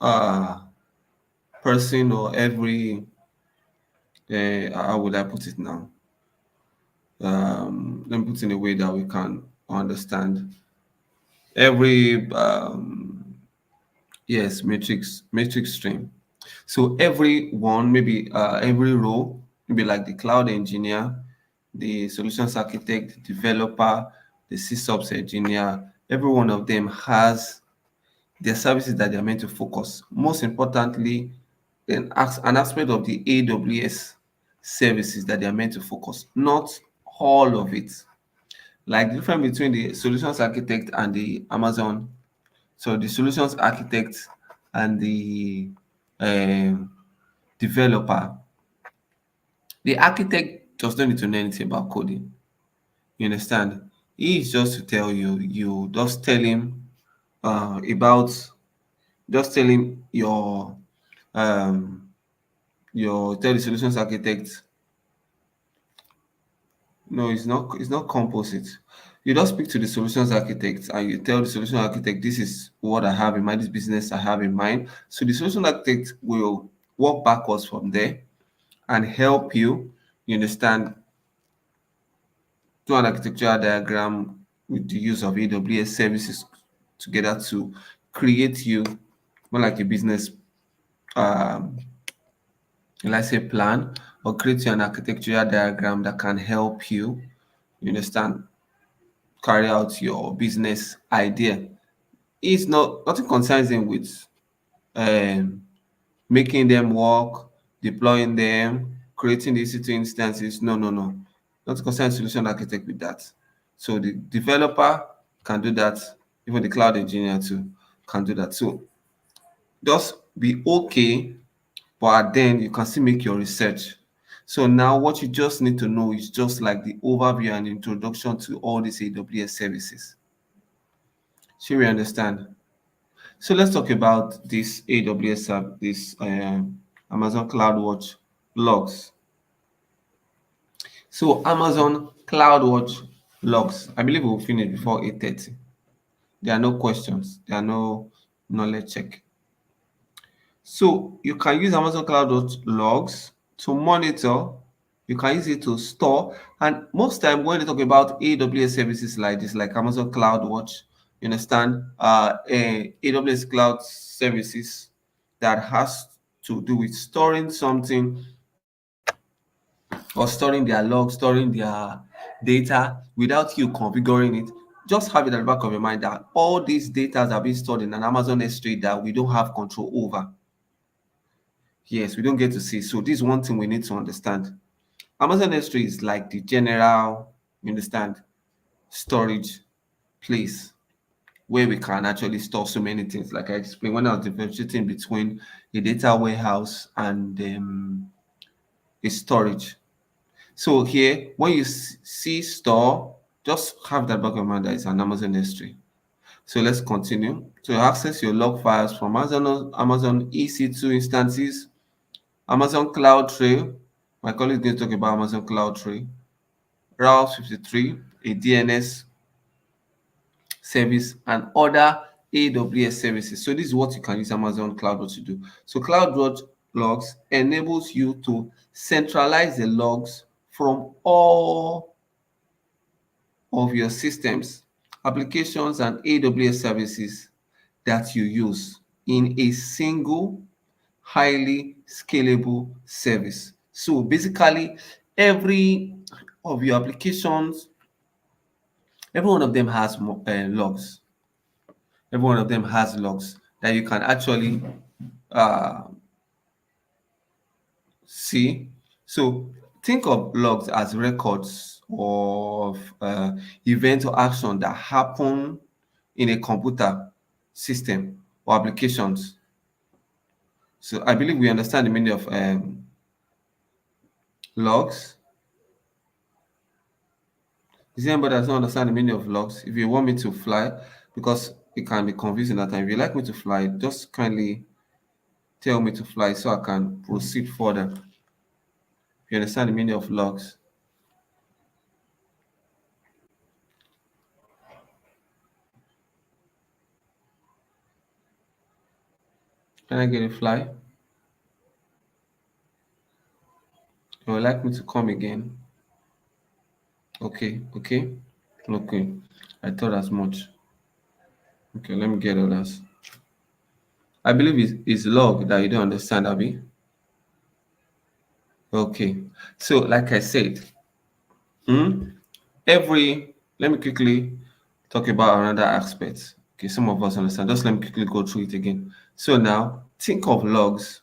uh person or every how would I put it now? Let me put it in a way that we can understand. Every yes, matrix stream. So every one, maybe every role, maybe like the cloud engineer, the solutions architect, the developer, the sysops engineer, every one of them has their services that they are meant to focus. Most importantly, an aspect of the AWS services that they are meant to focus, not all of it. Like the difference between the solutions architect and the Amazon. So the solutions architect and the um developer. The architect does not need to know anything about coding. You understand? He is just to tell you. You just tell him about. Just tell him um tell the solutions architect. No, it's not. It's not composite. You just speak to the solutions architect and you tell the solution architect, this is what I have in mind, this business I have in mind. So the solution architect will work backwards from there and help you, you understand, do an architectural diagram with the use of AWS services together to create you more like a business, um, let's say plan, or create you an architectural diagram that can help you understand, carry out your business idea. It's not nothing concerns him with um, making them work, deploying them, creating the EC2 instances. No, no, no. Not concern solution architect with that. So the developer can do that. Even the cloud engineer too can do that. So just be okay, but then you can still make your research. So now what you just need to know is just like the overview and introduction to all these AWS services. Sure, we understand. So let's talk about this AWS this Amazon CloudWatch logs. So Amazon CloudWatch logs. I believe we'll finish before 8:30. There are no questions. There are no knowledge check. So you can use Amazon CloudWatch logs to monitor. You can use it to store. And most time when you talk about AWS services like this, like Amazon CloudWatch, you understand, AWS cloud services that has to do with storing something or storing their logs, storing their data without you configuring it. Just have it at the back of your mind that all these data are being stored in an Amazon S3 that we don't have control over. Yes, we don't get to see. So this is one thing we need to understand. Amazon S3 is like the general, you understand, storage place where we can actually store so many things. Like I explained when I was differentiating between a data warehouse and a storage. So here, when you see store, just have that back of your mind that it's an Amazon S3. So let's continue. To access your log files from Amazon EC2 instances, Amazon Cloud Trail. My colleague is going to talk about Amazon Cloud Trail. Route 53, a DNS service, and other AWS services. So this is what you can use Amazon CloudWatch to do. So CloudWatch logs enables you to centralize the logs from all of your systems, applications, and AWS services that you use in a single highly scalable service. So basically, every of your applications, every one of them has logs. Every one of them has logs that you can actually uh, see. So think of logs as records of event or action that happen in a computer system or applications. So I believe we understand the meaning of logs. Is there anybody that doesn't understand the meaning of logs? If you want me to fly, because it can be confusing at times. If you like me to fly, just kindly tell me to fly so I can proceed further. You understand the meaning of logs? Can I get a fly? You would like me to come again? Okay, okay, okay. I thought as much. Okay, let me get others. I believe it's log that you don't understand, Abby. Okay. So, like I said, hmm, let me quickly talk about another aspect. Okay, some of us understand. Just let me quickly go through it again. So now, think of logs.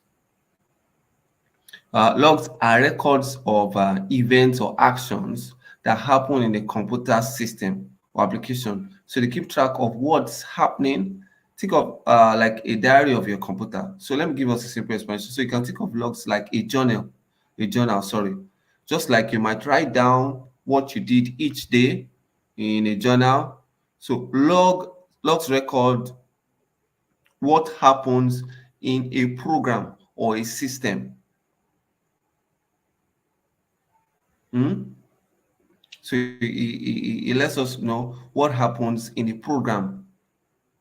Logs are records of events or actions that happen in the computer system or application. So they keep track of what's happening. Think of like a diary of your computer. So let me give us a simple explanation. So you can think of logs like a journal, sorry. Just like you might write down what you did each day in a journal. So logs record what happens in a program or a system. Hmm? So it lets us know what happens in a program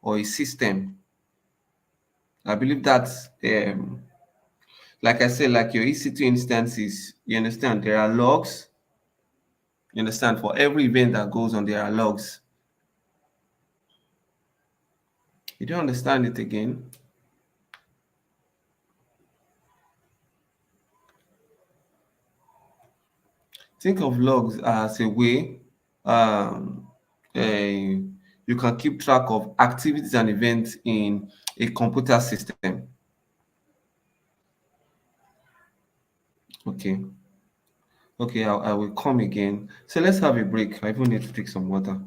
or a system. I believe that's like I said, like your EC2 instances, you understand there are logs. You understand for every event that goes on, there are logs. You don't understand it again. Think of logs as a way um, you can keep track of activities and events in a computer system. Okay. Okay, I will come again. So let's have a break. I even need to take some water.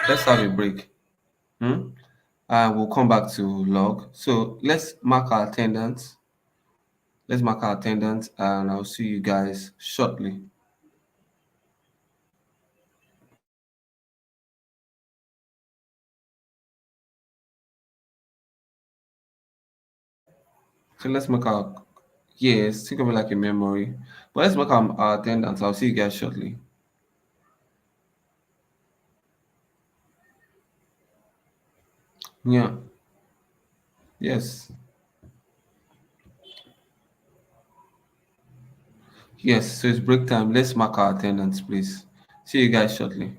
Let's have a break. Hmm? We'll come back to log. So let's mark our attendance. Let's mark our attendance and I'll see you guys shortly. So let's mark our, yes, think of it like a memory. But let's mark our attendance. I'll see you guys shortly. Yeah, yes, yes. So it's break time. Let's mark our attendance, please. See you guys shortly.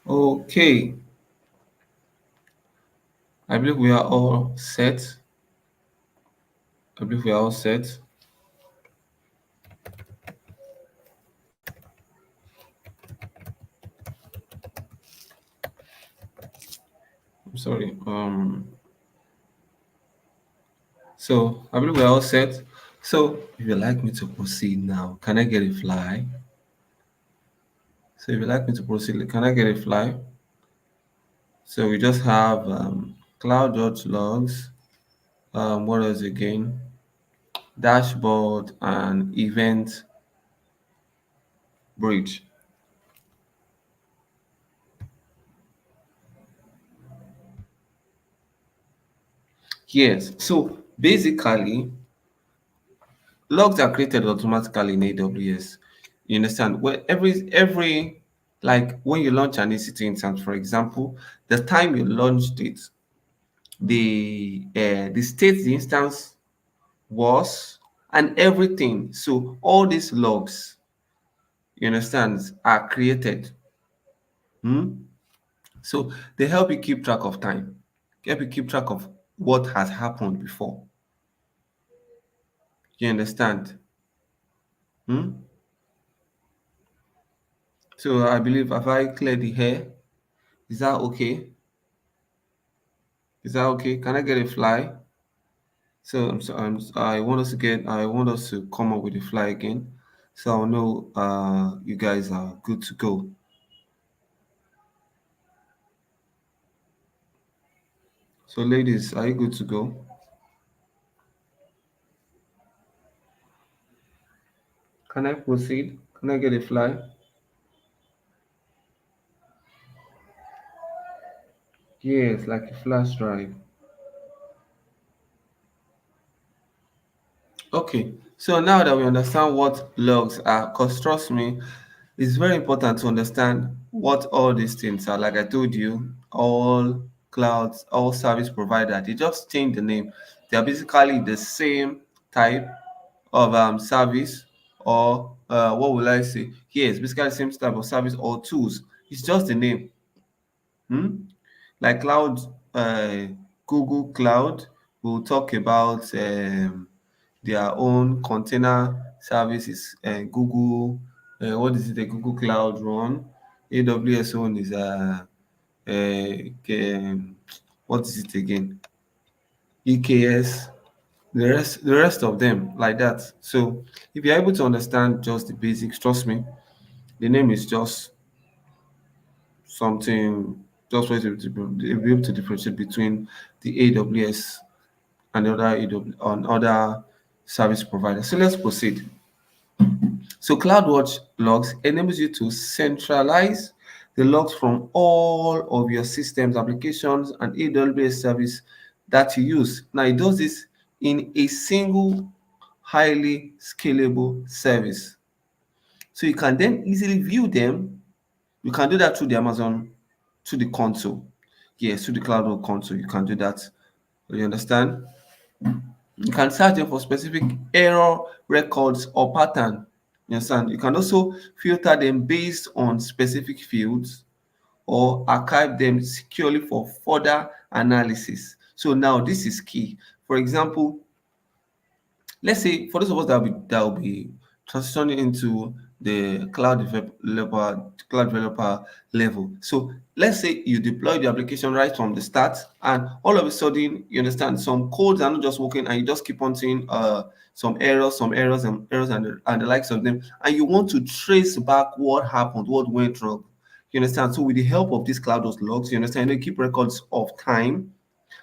Okay, I believe we are all set. I believe we are all set. I'm sorry. So I believe we are all set. So if you'd like me to proceed now, can I get a fly? So if you'd like me to proceed, can I get a fly? So we just have cloud.logs. What else again? Dashboard and event bridge. Yes. So basically, logs are created automatically in AWS. You understand? Well, every like when you launch an EC2 instance, for example, the time you launched it, the state the instance was, and everything. So all these logs, you understand, are created. Hmm? So they help you keep track of time, help you keep track of what has happened before. You understand? Hmm? So I believe if I clear the hair, is that okay? Is that okay? Can I get a fly? So I want us to come up with a fly again. So I'll know you guys are good to go. So ladies, are you good to go? Can I proceed? Can I get a fly? Yes, like a flash drive. Okay, so now that we understand what logs are, because trust me, it's very important to understand what all these things are. Like I told you, all clouds, all service provider, they just change the name. They are basically the same type of service, or what will I say? Yes, basically the same type of service or tools. It's just the name. Hmm? Like cloud, uh, Google Cloud will talk about their own container services. Google, what is it? The Google Cloud run. AWS own is what is it again? EKS. The rest of them like that. So if you're able to understand just the basics, trust me, the name is just something just for you to be able to differentiate between the AWS and the other AW on other service providers. So let's proceed. So CloudWatch logs enables you to centralize the logs from all of your systems, applications, and AWS service that you use. Now it does this in a single highly scalable service. So you can then easily view them. You can do that through the Amazon, through the console. Yes, through the cloud console, you can do that. You understand? You can search them for specific error records or pattern. You understand? You can also filter them based on specific fields or archive them securely for further analysis. So now this is key. For example, let's say for those of us that will be transitioning into the cloud developer level. So let's say you deploy the application right from the start, and all of a sudden you understand some codes are not just working, and you just keep on seeing some errors and the likes of them, and you want to trace back what happened, what went wrong. You understand? So with the help of these cloud logs, you understand, you keep records of time,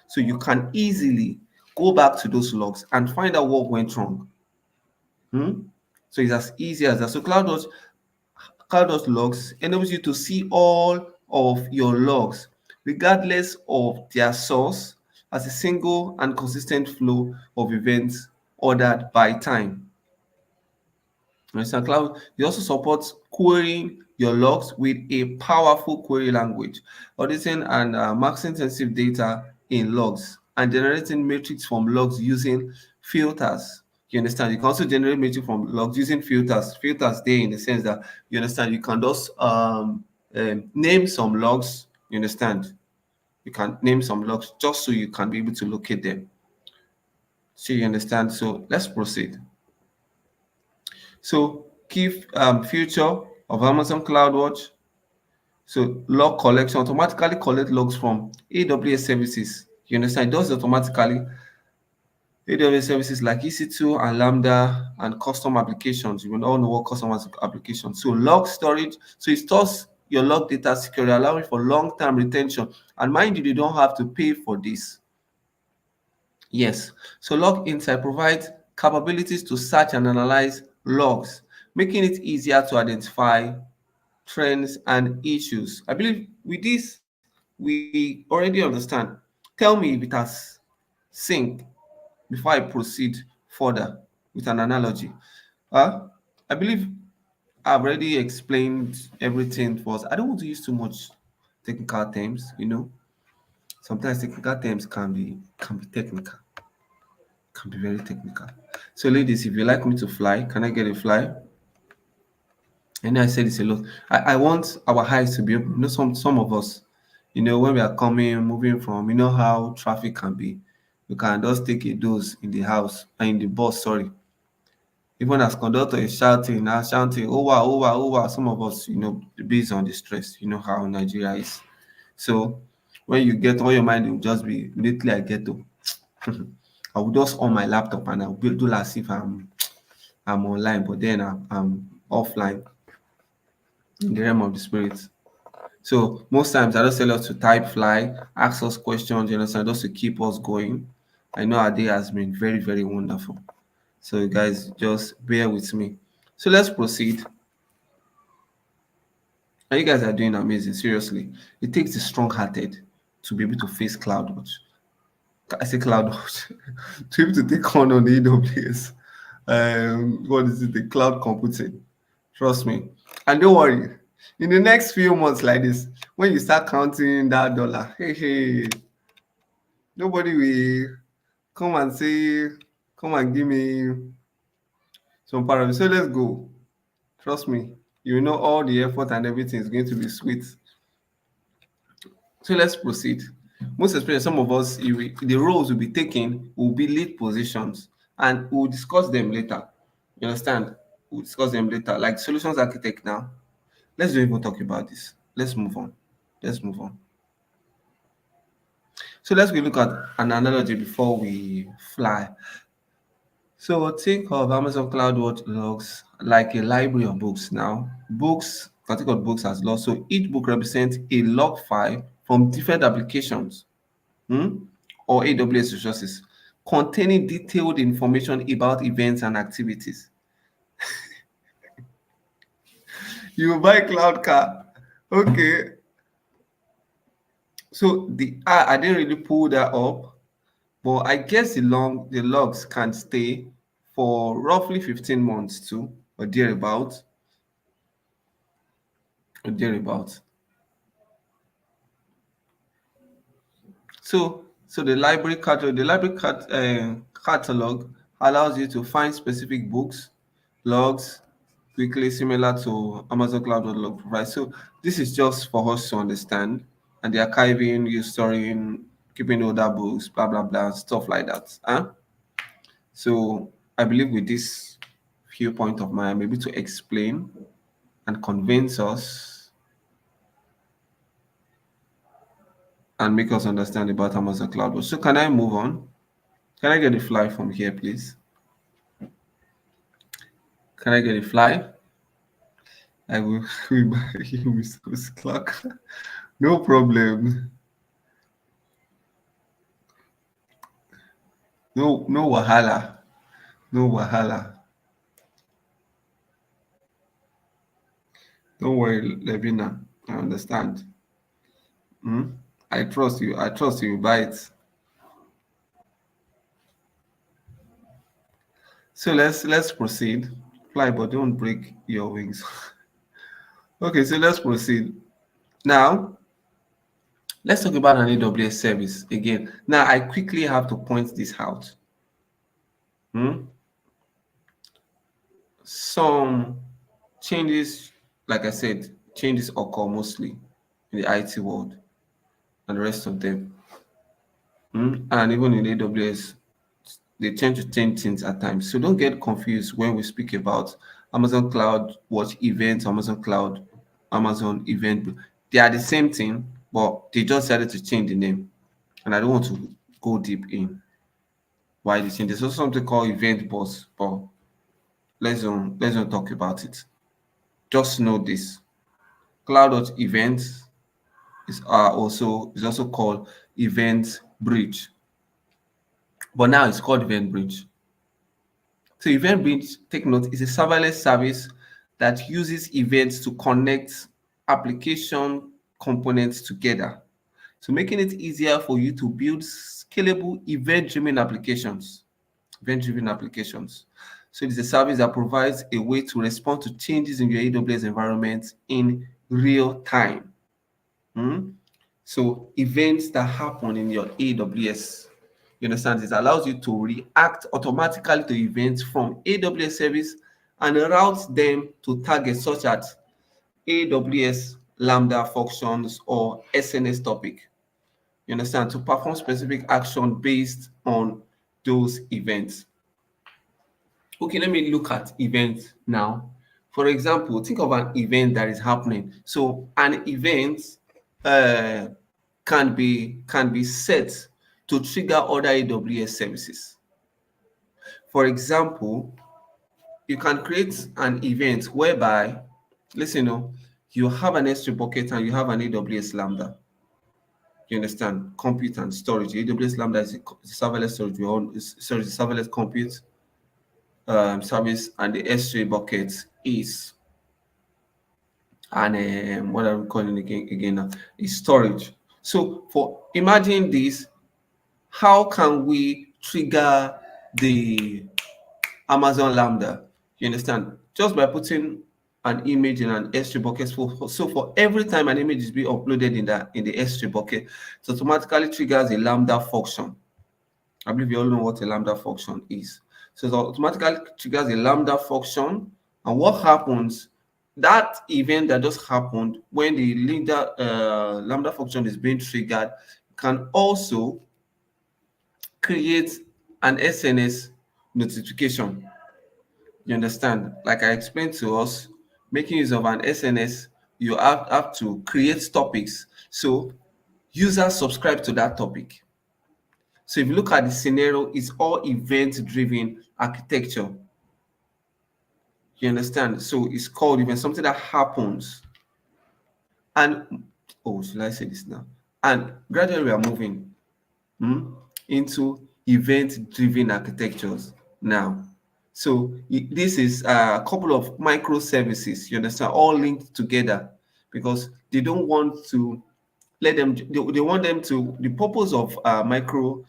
so you can easily go back to those logs and find out what went wrong. Hmm? So it's as easy as that. So Cloud logs enables you to see all of your logs, regardless of their source, as a single and consistent flow of events ordered by time. Understand Cloud, it also supports querying your logs with a powerful query language, auditing and maxing sensitive data in logs, and generating metrics from logs using filters. You understand? You can also generate metrics from logs using filters. Filters there in the sense that you understand you can just name some logs. You understand? You can name some logs just so you can be able to locate them. So you understand? So let's proceed. So key feature of Amazon CloudWatch. So log collection automatically collect logs from AWS services. You understand? It does automatically. AWS services like EC2 and Lambda and custom applications. You will all know what custom applications. So log storage. So it stores your log data securely, allowing for long-term retention. And mind you, you don't have to pay for this. Yes. So Log Insight provides capabilities to search and analyze logs, making it easier to identify trends and issues. I believe with this, we already understand. Tell me if it has synced before I proceed further with an analogy. Uh, I believe I've already explained everything for us. I don't want to use too much technical terms. Sometimes technical terms can be technical, can be very technical. So ladies, if you like me to fly, can I get a fly? And I said this a lot. I want our eyes to be open. Some of us, when we are coming, moving from, how traffic can be. We can just take a dose in the house and in the bus, sorry. Even as conductor is shouting, oh wow. Some of us, based on the stress, how Nigeria is. So when you get all your mind will just be immediately I get to I will just on my laptop and I'll do as if I'm online, but then I'm offline in the realm of the spirit. So most times I just tell us to type fly, ask us questions, just to keep us going. I know our day has been very, very wonderful. So you guys just bear with me. So let's proceed. And you guys are doing amazing, seriously. It takes the strong hearted to be able to face CloudWatch. I say CloudWatch. To be able to take on the AWS. What is it? The cloud computing. Trust me. And don't worry, in the next few months like this, when you start counting that dollar, hey, nobody will come and say, come and give me some parameters. So let's go. Trust me. You know all the effort and everything is going to be sweet. So let's proceed. Most especially some of us, the roles we'll be taking will be lead positions, and we'll discuss them later. You understand? We'll discuss them later. Like solutions architect now. Let's don't even talk about this. Let's move on. Let's move on. So let's go look at an analogy before we fly. So think of Amazon CloudWatch logs like a library of books now. Books, can think of books as logs. So each book represents a log file from different applications or AWS resources containing detailed information about events and activities. You buy cloud car. Okay. So I didn't really pull that up, but I guess the logs can stay for roughly 15 months too, or thereabout, or thereabout. So the library catalog allows you to find specific books, logs quickly, similar to Amazon Cloud Log provides. So this is just for us to understand, and the archiving, you storing, keeping older books, blah blah blah, stuff like that. So I believe with this few point of mine, I'm able to explain and convince us and make us understand about Amazon Cloud. So can I move on? Can I get a fly from here, please? Can I get a fly? I will we buy you Mr. Clark. No problem. No wahala. No wahala. Don't worry, Levina. I understand. Hmm? I trust you. I trust you. Buy it. So let's proceed. Fly, but don't break your wings. Okay, so let's proceed. Now, let's talk about an AWS service again. Now, I quickly have to point this out. Some changes, like I said, changes occur mostly in the IT world and the rest of them. And even in AWS, they tend to change things at times. So don't get confused when we speak about Amazon Cloud Watch events, Amazon Cloud, Amazon Event. They are the same thing, but they just decided to change the name. And I don't want to go deep in why they change. There's also something called Event Boss, but let's not talk about it. Just know this: CloudWatch events is also called EventBridge, but now it's called EventBridge. So EventBridge, take note, is a serverless service that uses events to connect application components together. So making it easier for you to build scalable event-driven applications. Event-driven applications. So it is a service that provides a way to respond to changes in your AWS environment in real time. So events that happen in your AWS, you understand, it allows you to react automatically to events from AWS service and route them to targets such as AWS Lambda functions or SNS topic. You understand, to perform specific action based on those events. Okay, let me look at events now. For example, think of an event that is happening. So an event uh, can be set to trigger other AWS services. For example, you can create an event whereby, listen, you have an S3 bucket and you have an AWS Lambda. You understand? Compute and storage. AWS Lambda is a serverless storage. Sorry, serverless compute service, and the S3 bucket is and what I'm calling again now is storage. So for imagine this, how can we trigger the Amazon Lambda? You understand? Just by putting an image in an S3 bucket. So for every time an image is being uploaded in the S3 bucket, it automatically triggers a Lambda function. I believe you all know what a Lambda function is. So it automatically triggers a Lambda function. And what happens, that event that just happened when the Lambda function is being triggered can also create an SNS notification. You understand? Like I explained to us, making use of an SNS, you have to create topics. So users subscribe to that topic. So if you look at the scenario, it's all event-driven architecture. You understand? So it's called event, something that happens. And should I say this now? And gradually we are moving into event-driven architectures now. So this is a couple of microservices, you understand, all linked together because they don't want to let them, they want them to, the purpose of micro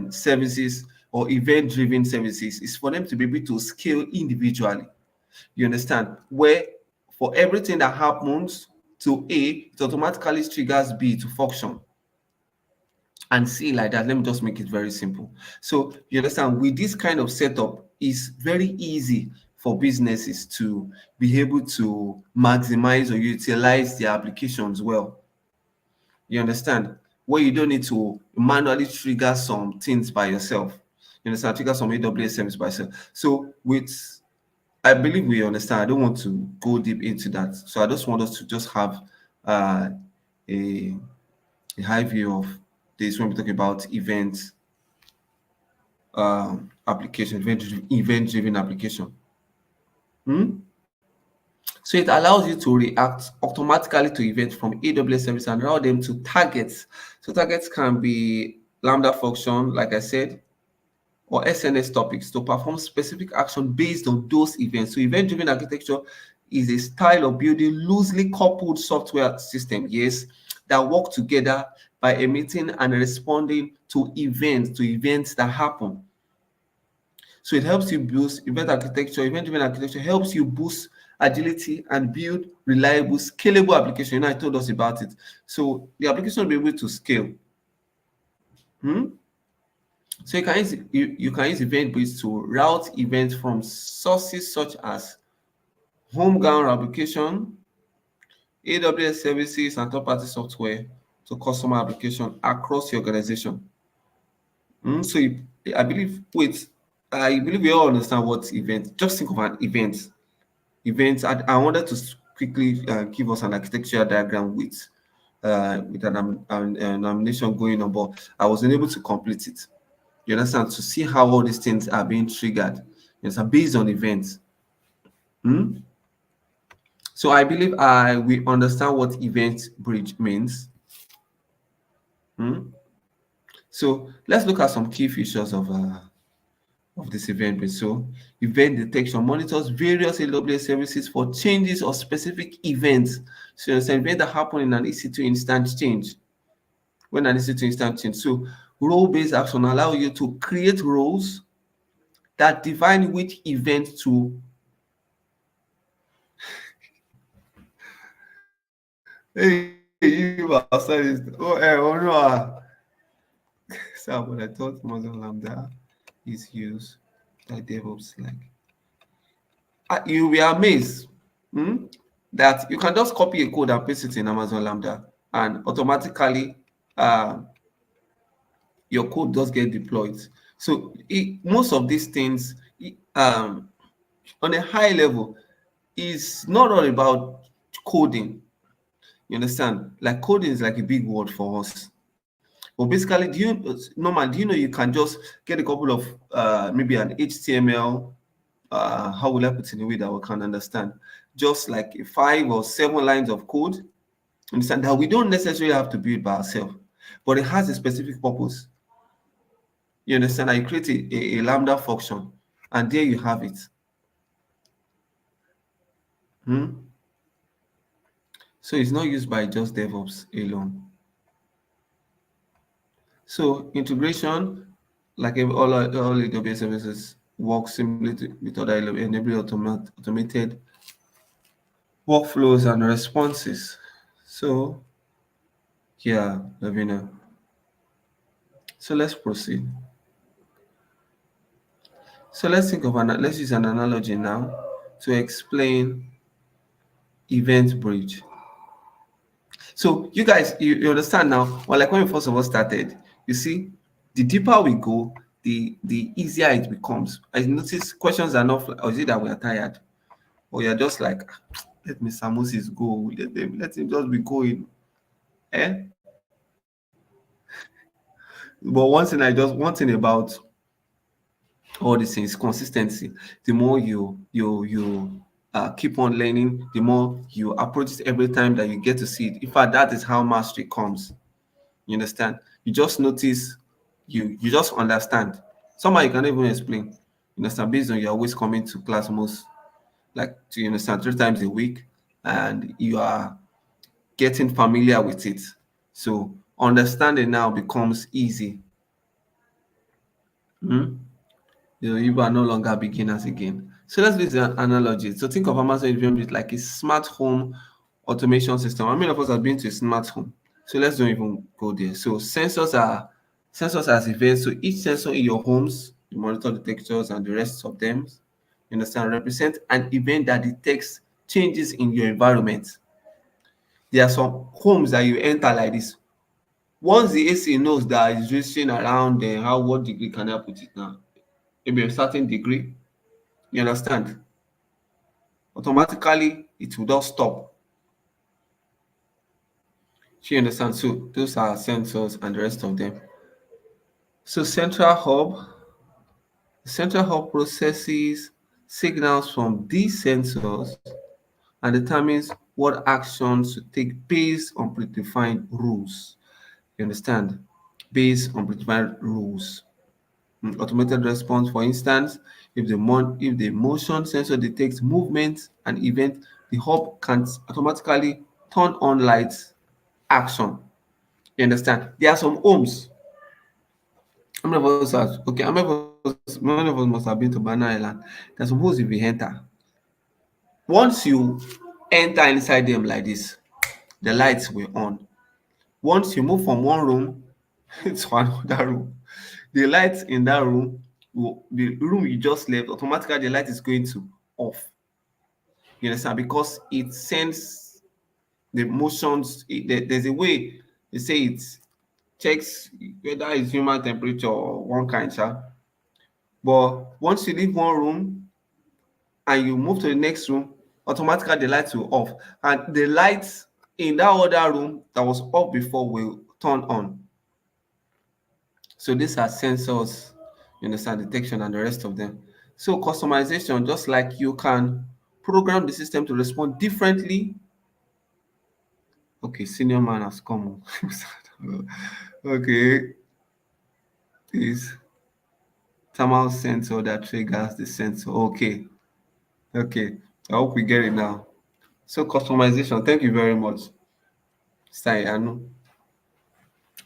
services or event-driven services is for them to be able to scale individually. You understand? Where for everything that happens to A, it automatically triggers B to function. And C like that. Let me just make it very simple. So you understand, with this kind of setup, it's very easy for businesses to be able to maximize or utilize their applications well. You understand? Where you don't need to manually trigger some things by yourself. You understand? Trigger some AWS service by yourself. So I believe we understand. I don't want to go deep into that. So I just want us to just have a high view of this when we talk about application, event-driven application. So it allows you to react automatically to events from AWS service and route them to targets. So targets can be Lambda function, like I said, or SNS topics to perform specific action based on those events. So event-driven architecture is a style of building loosely coupled software system, yes, that work together by emitting and responding to events that happen. So it helps you boost event-driven architecture helps you boost agility and build reliable, scalable application. I told us about it. So the application will be able to scale. So you can use EventBridge to route events from sources such as homeground application AWS services and third-party software to customer application across your organization. So I believe, wait, I believe we all understand what event. Just think of an event. Events. I wanted to quickly give us an architectural diagram with an nomination going on, but I wasn't able to complete it. You understand? To see how all these things are being triggered. You understand? Based on events. Hmm? So I believe we understand what event bridge means. Hmm? So let's look at some key features of this event bridge. So event detection monitors various AWS services for changes or specific events. So it's an event that happen in an EC2 instance change. When an EC2 instance change. So role-based action allow you to create roles that define which event to. Hey, you outside. Oh no. So, but I thought Amazon Lambda is used by DevOps like. You'll be amazed hmm, that you can just copy a code and paste it in Amazon Lambda, and automatically uh, your code does get deployed. So most of these things, on a high level, is not all about coding. You understand? Like coding is like a big word for us. But basically, do you know you can just get a couple of maybe an HTML, how will I put it in a way that we can understand? Just like 5 or 7 lines of code, understand that we don't necessarily have to build by ourselves, but it has a specific purpose. You understand? I create a Lambda function, and there you have it. Hmm? So it's not used by just DevOps alone. So integration, like all AWS services, works similarly with other enabling automated workflows and responses. So yeah, Lavina. So let's proceed. So let's use an analogy now to explain event bridge. So you guys, you understand now. Well, like when we first of all started, you see, the deeper we go, the easier it becomes. I notice questions are not, or is it that we are tired, or you're just like, let Mr. Moses go, let him just be going. Eh? But one thing about all these things, consistency. The more you keep on learning, the more you approach it every time that you get to see it. In fact, that is how mastery comes. You understand? You just notice, you just understand. Somehow you can even explain. You understand? Based on you're always coming to class most, like, to you understand, 3 times a week, and you are getting familiar with it. So understanding now becomes easy. Hmm? You are no longer beginners again. So let's use an analogy. So think of Amazon EventBridge like a smart home automation system. How many of us have been to a smart home? So let's don't even go there. So sensors as events. So each sensor in your homes, the monitor detectors and the rest of them, you understand, represent an event that detects changes in your environment. There are some homes that you enter like this. Once the AC knows that it's racing around, how what degree can I put it now? Maybe a certain degree. You understand? Automatically it will just stop. Do you understand? So those are sensors and the rest of them. So central hub processes signals from these sensors and determines what actions to take based on predefined rules. You understand? Based on predefined rules. Automated response, for instance, if the motion sensor detects movement and event, the hub can automatically turn on lights action. You understand? There are some homes. How many of us have okay? How many of us must have been to Banana Island? There's some homes if you enter. Once you enter inside them like this, the lights will on. Once you move from one room to another room, the lights in that room, the room you just left, automatically the light is going to off. You understand? Because it sends the motions. There's a way they say it checks whether it's human temperature or one kind, sha. But once you leave one room and you move to the next room, automatically the lights will off, and the lights in that other room that was off before will turn on. So these are sensors, you understand, detection and the rest of them. So customization, just like you can program the system to respond differently. Okay, senior man has come. Okay, is thermal sensor that triggers the sensor. Okay, okay. I hope we get it now. So customization, thank you very much, Sai Anu.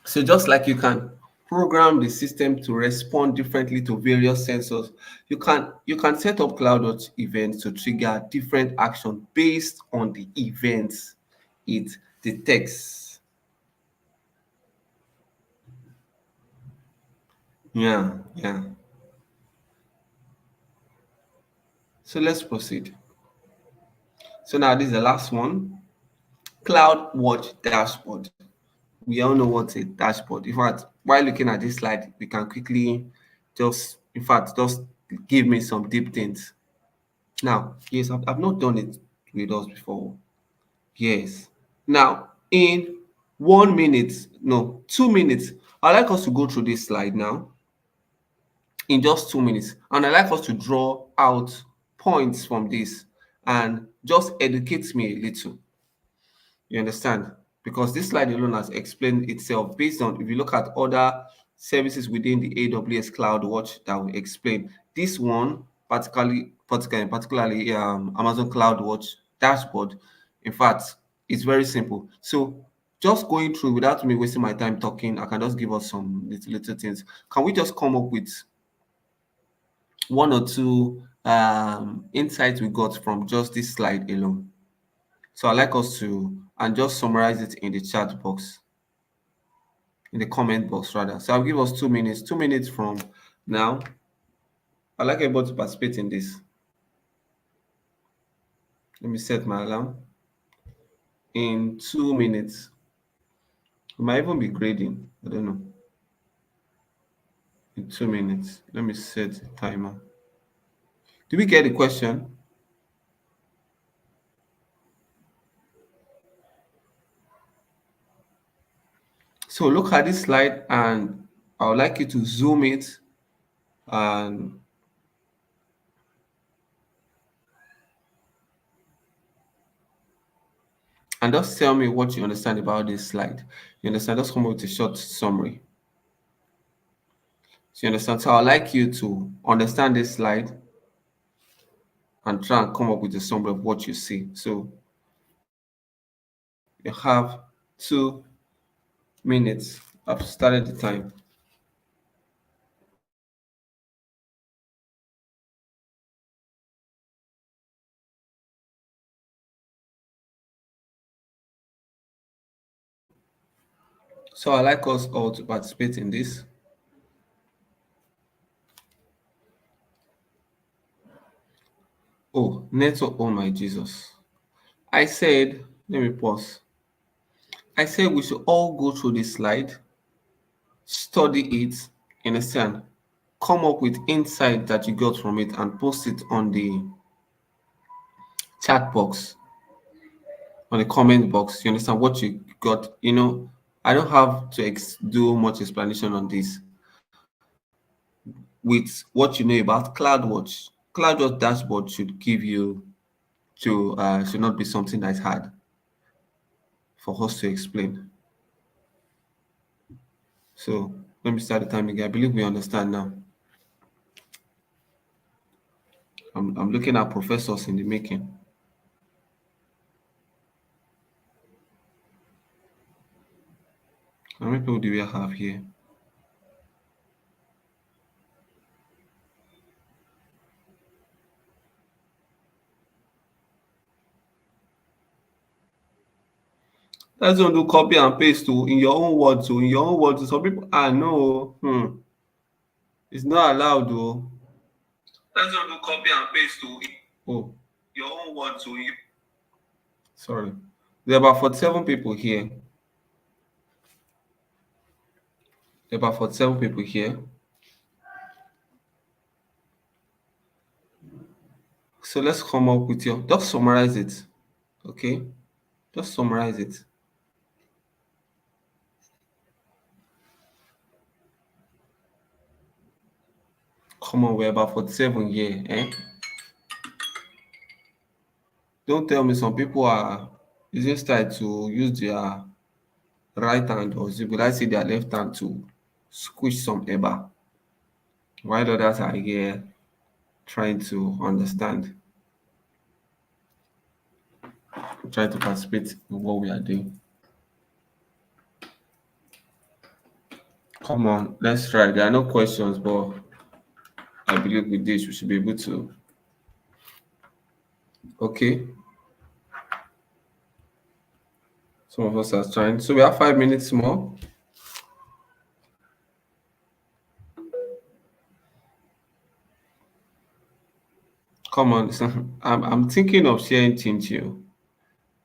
So just like you can program the system to respond differently to various sensors, you can set up CloudWatch events to trigger different action based on the events it detects. Yeah, yeah. So let's proceed. So now this is the last one. CloudWatch dashboard. We all know what's a dashboard. In fact, while looking at this slide, we can quickly just give me some deep things. Now, yes, I've not done it with us before. Yes. Now, in 1 minute, no, 2 minutes, I'd like us to go through this slide now in just 2 minutes. And I'd like us to draw out points from this and just educate me a little. You understand? Because this slide alone has explained itself based on, if you look at other services within the AWS CloudWatch that will explain. This one, particularly Amazon CloudWatch dashboard, in fact, it's very simple. So just going through without me wasting my time talking, I can just give us some little things. Can we just come up with one or two insights we got from just this slide alone? So I'd like us to, and just summarize it in the chat box, in the comment box rather. So I'll give us 2 minutes, 2 minutes from now. I'd like everybody to participate in this. Let me set my alarm. In 2 minutes, we might even be grading. I don't know. In 2 minutes, let me set the timer. Did we get the question? So look at this slide, and I would like you to zoom it and just tell me what you understand about this slide. You understand? Just come up with a short summary. So you understand? So I'd like you to understand this slide and try and come up with a summary of what you see. So you have 2 minutes. I've started the time. So I'd like us all to participate in this. Oh, network, oh my Jesus. I said, let me pause. I said we should all go through this slide, study it, understand, come up with insight that you got from it and post it on the chat box, on the comment box. You understand what you got? I don't have to do much explanation on this. With what you know about CloudWatch, CloudWatch dashboard should give you should not be something that's hard for us to explain. So let me start the time again. I believe we understand now. I'm looking at professors in the making. How many people do we have here? Let's don't do copy and paste in your own words. So in your own words, some people no. It's not allowed though. Let's don't do copy and paste oh, your own words. Sorry. There are about 47 people here. There are about 47 people here. So let's come up with your, just summarize it. Okay? Just summarize it. Come on, we're about 47 here. Eh? Don't tell me some people are using style to use their right hand, or would I say their left hand, to squish some eba, while others are here trying to understand, trying to participate in what we are doing. Come on, let's try. There are no questions, but I believe with this we should be able to. Okay, some of us are trying. So we have 5 minutes more. Come on, I'm thinking of sharing things here.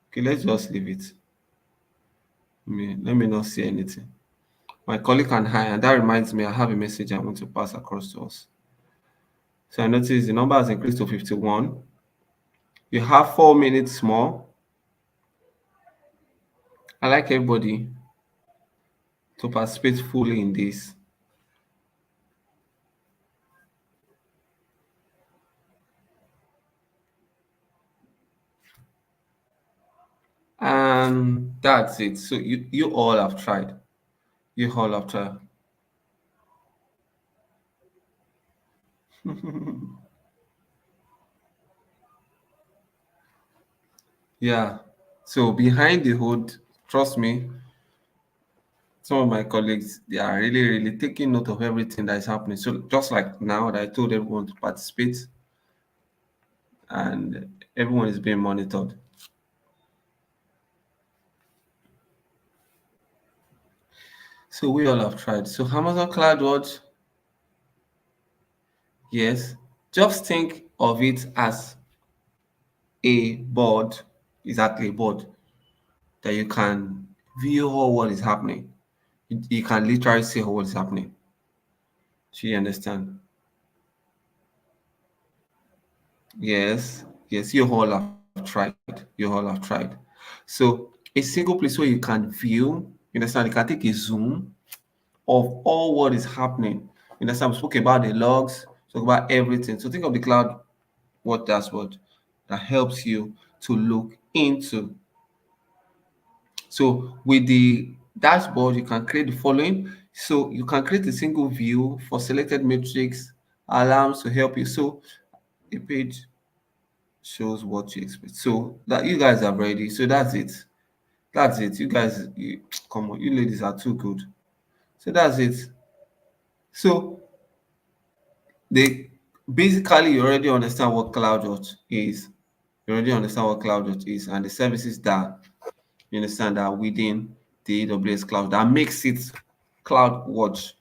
Okay, let's just leave it. Let me not say anything. My colleague can hire, and that reminds me, I have a message I want to pass across to us. So I notice the number has increased to 51. You have 4 minutes more. I like everybody to participate fully in this. And that's it. So you all have tried. You all have tried. Yeah. So behind the hood, trust me, some of my colleagues, they are really, really taking note of everything that is happening. So just like now that I told everyone to participate, and everyone is being monitored. So we all have tried. So Amazon CloudWatch, yes. Just think of it as a board, exactly a board that you can view all what is happening. You can literally see what is happening. So you understand? Yes, yes, you all have tried. You all have tried. So a single place where you can view, you understand, you can take a zoom of all what is happening. You understand? We spoke about the logs, spoke about everything. So think of the cloud what dashboard that helps you to look into. So with the dashboard, you can create the following. So you can create a single view for selected metrics, alarms to help you. So a page shows what you expect. So that you guys are ready. So that's it. That's it. You guys, come on, you ladies are too good. So that's it. So they basically you already understand what CloudWatch is. You already understand what CloudWatch is and the services that you understand that within the AWS cloud that makes it CloudWatch.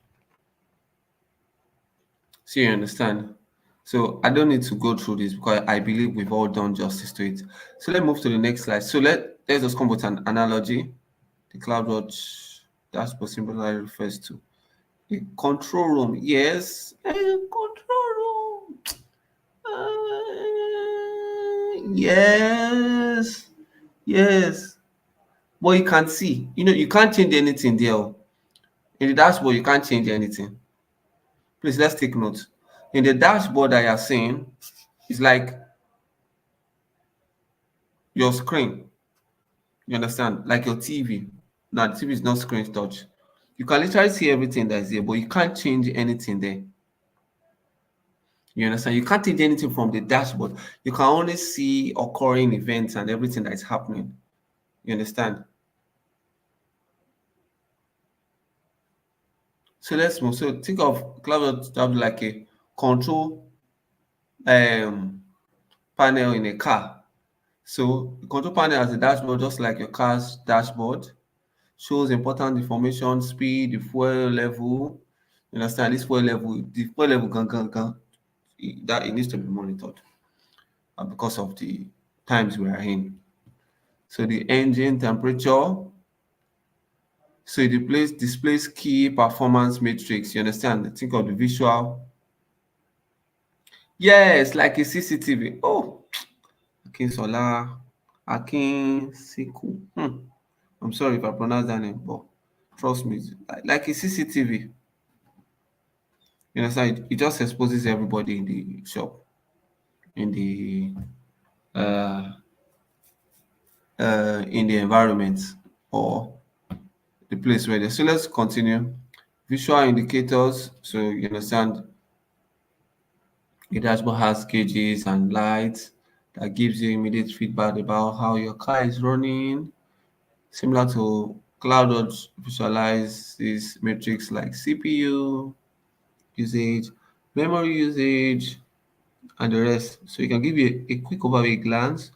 So you understand. So I don't need to go through this because I believe we've all done justice to it. So let's move to the next slide. So let's just come with an analogy. The CloudWatch dashboard symbol refers to a control room. Yes, a control room. Yes, yes. But you can see, you can't change anything there. Oh. In the dashboard, you can't change anything. Please, let's take note. In the dashboard that you're seeing, it's like your screen. You understand? Like your TV. Now, the TV is not screen touch. You can literally see everything that is there, but you can't change anything there. You understand? You can't change anything from the dashboard. You can only see occurring events and everything that is happening. You understand? So let's move. So think of cloud like a control um, panel in a car. So the control panel has a dashboard just like your car's dashboard. Shows important information, speed, the fuel level. You understand? This fuel level, the fuel level that it needs to be monitored because of the times we are in. So the engine temperature, so it displays key performance matrix. You understand? Think of the visual. Yes, like a CCTV. Oh, Akinsola, Akinsiku. I'm sorry if I pronounce that name, but trust me, like a CCTV. You understand? It just exposes everybody in the shop, in the uh, in the environment or the place where they. So let's continue. Visual indicators. So you understand the dashboard has gauges and lights that gives you immediate feedback about how your car is running. Similar to Cloudwatch visualizes metrics like CPU usage, memory usage, and the rest. So you can give you a quick overview glance.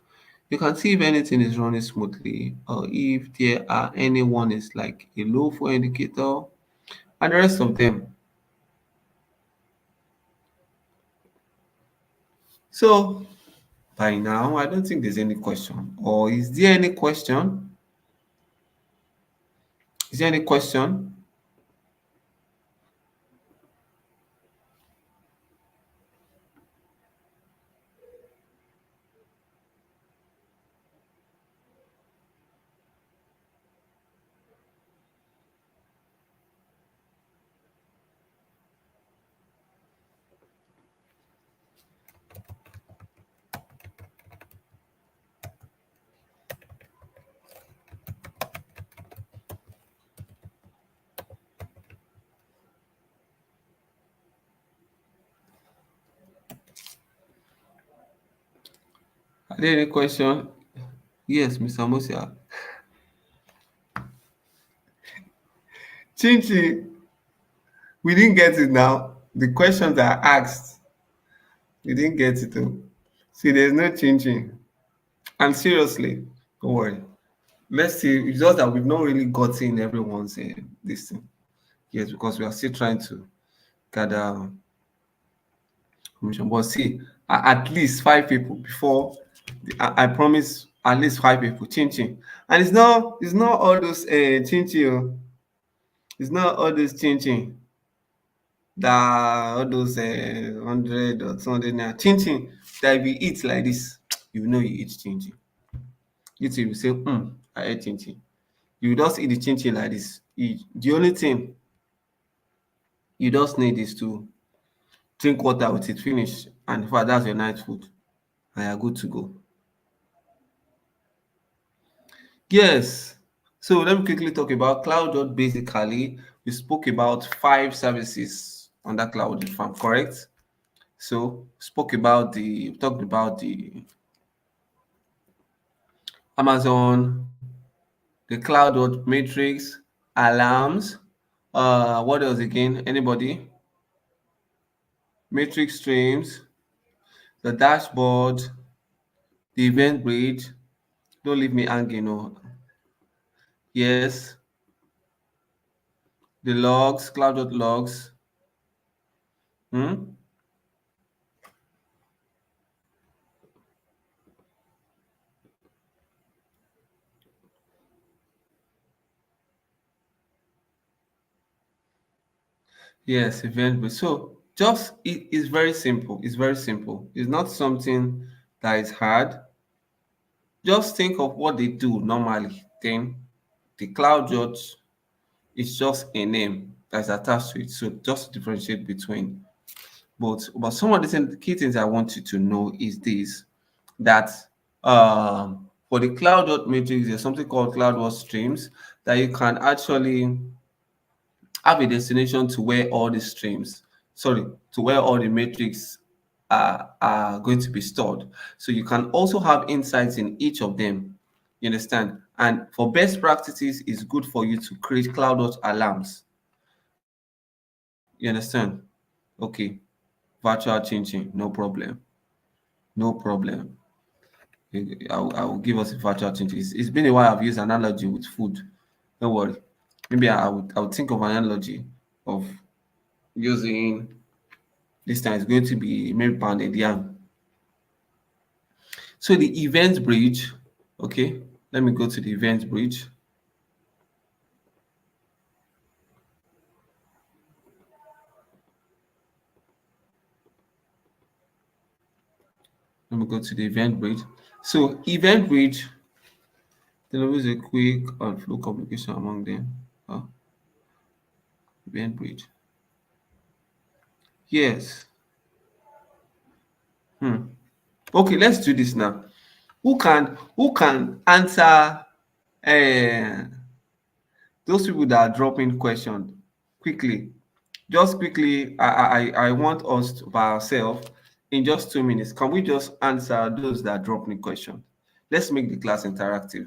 You can see if anything is running smoothly or if there are anyone is like a low flow indicator and the rest of them. So by now, I don't think there's any question. Or is there any question? Is there any question? Are there any question? Yes, Mr. Musia. Chinchi, we didn't get it now. The questions are asked. We didn't get it though. See, there's no changing. And seriously, don't worry. Let's see. It's just that we've not really gotten everyone's this thing. Yes, because we are still trying to gather information. But see, at least 5 people before. I promise at least 5 people. Chin chin. And it's not all those chin chin. It's not all those chin chin. That all those 100 or 200 naira. Chin chin that if you eat like this, you know you eat chin chin. You too will say, I ate chin chin. You just eat the chin chin like this. The only thing you just need is to drink water with it, finish. And in fact, that's your night food. And you're good to go. Yes. So let me quickly talk about Cloud. Basically, we spoke about 5 services on that cloud farm, correct? So talked about the Amazon, the Cloud matrix, alarms. What else again? Anybody? Matrix streams, the dashboard, the event bridge. Don't leave me hanging. No. Yes, the logs, Cloud logs. Hmm? Yes, event bridge. So just it is very simple. It's very simple. It's not something that is hard. Just think of what they do normally. Then the Cloud is just a name that's attached to it. So just differentiate between both. But some of the key things I want you to know is this, that for the Cloud matrix, there's something called Cloud streams that you can actually have a destination to where all the streams, sorry, to where all the metrics are going to be stored. So you can also have insights in each of them. You understand? And for best practices, it's good for you to create Cloud alarms. You understand? Okay. Virtual changing, no problem. No problem. I will give us a virtual changing. It's been a while I've used analogy with food. Don't worry. Maybe I would think of an analogy of using. This time it's going to be maybe pounded yam. So the event bridge, okay, Let me go to the event bridge. Let me go to the event bridge. So event bridge delivers a quick and flow communication among them. Event bridge. Yes. Okay, let's do this now. Who can answer those people that are dropping questions quickly? Just quickly, I want us to, by ourselves, in just 2 minutes, can we just answer those that drop me questions? Let's make the class interactive.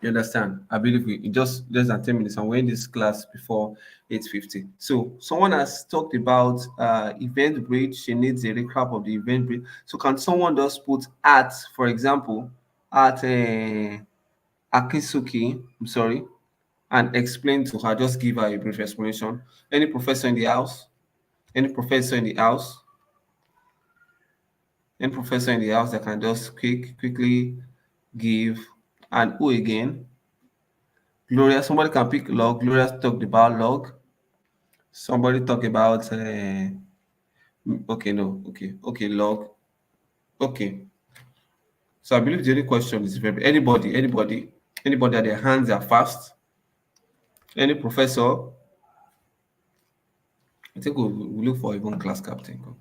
You understand? I believe we in just less than 10 minutes, and we're in this class before 8:50. So someone has talked about event bridge. She needs a recap of the event bridge. So can someone just put at, for example, at Akisuki, I'm sorry, and explain to her, just give her a brief explanation. Any professor in the house? Any professor in the house? Any professor in the house that can just quickly give, and who again? Gloria, somebody can pick log. Gloria talked about log. Somebody talk about okay, no, okay, log. Okay. So I believe the only question is very anybody that their hands are fast. Any professor, I think we'll look for even class captain.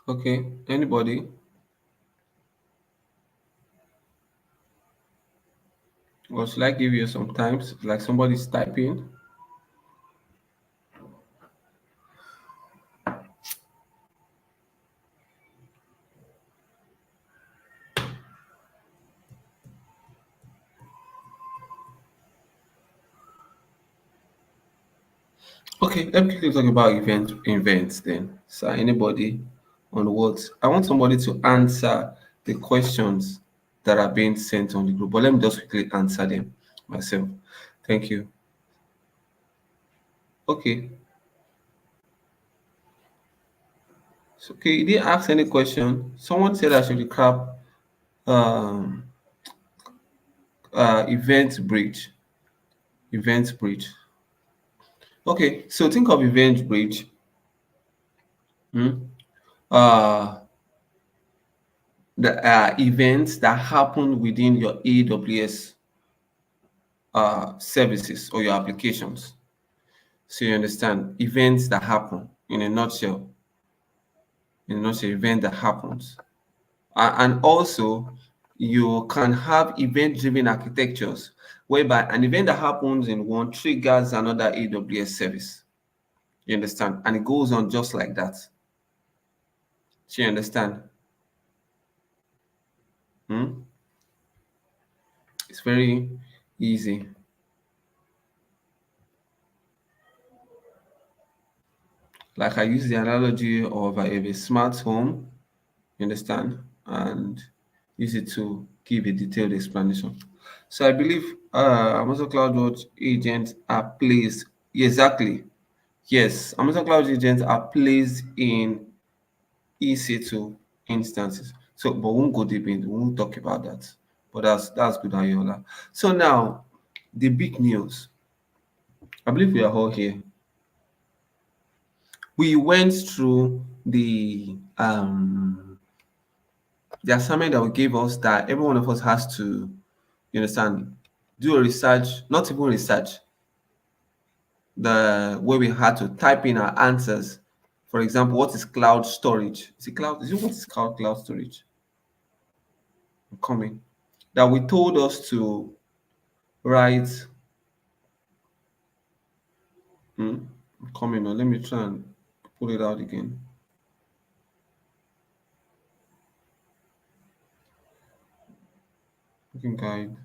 Okay, anybody? Or should I give you some times? Like somebody's typing. Okay, let me quickly talk about events then. So anybody on what? I want somebody to answer the questions that are being sent on the group, but let me just quickly answer them myself. Thank you. Okay. So, okay, you didn't ask any question. Someone said I should recap um event bridge. Event bridge. Okay, so think of event bridge. Hmm? Uh the events that happen within your AWS services or your applications. So you understand events that happen in a nutshell. In a nutshell, event that happens, and also you can have event-driven architectures whereby an event that happens in one triggers another AWS service. You understand, and it goes on just like that. So you understand? Hmm? It's very easy. Like I use the analogy of a smart home, you understand, and use it to give a detailed explanation. So I believe Amazon CloudWatch agents are placed exactly. Yes, Amazon Cloud agents are placed in EC2 instances. So, but we won't go deep into. We won't talk about that. But that's good, Ayola. So now, the big news. I believe we are all here. We went through the assignment that we gave us, that every one of us has to, you understand, do a research, not even research, the where we had to type in our answers. For example, what is cloud storage? Is it cloud? Is it what is cloud storage? I'm coming. That we told us to write. I'm coming on. Let me try and pull it out again. Looking guide.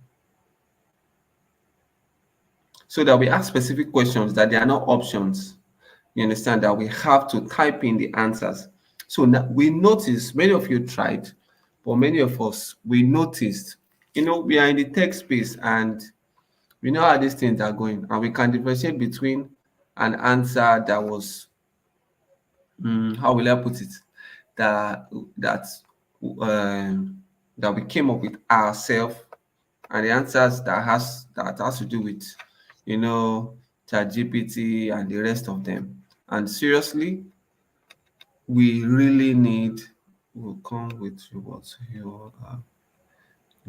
So that we ask specific questions, that they are not options. You understand, that we have to type in the answers. So now we noticed many of you tried, but many of us we noticed, we are in the tech space, and We know how these things are going, and we can differentiate between an answer that was, how will I put it, that that that we came up with ourselves, and the answers that has to do with, you know, ChatGPT and the rest of them. And seriously, we really need will come with rewards here.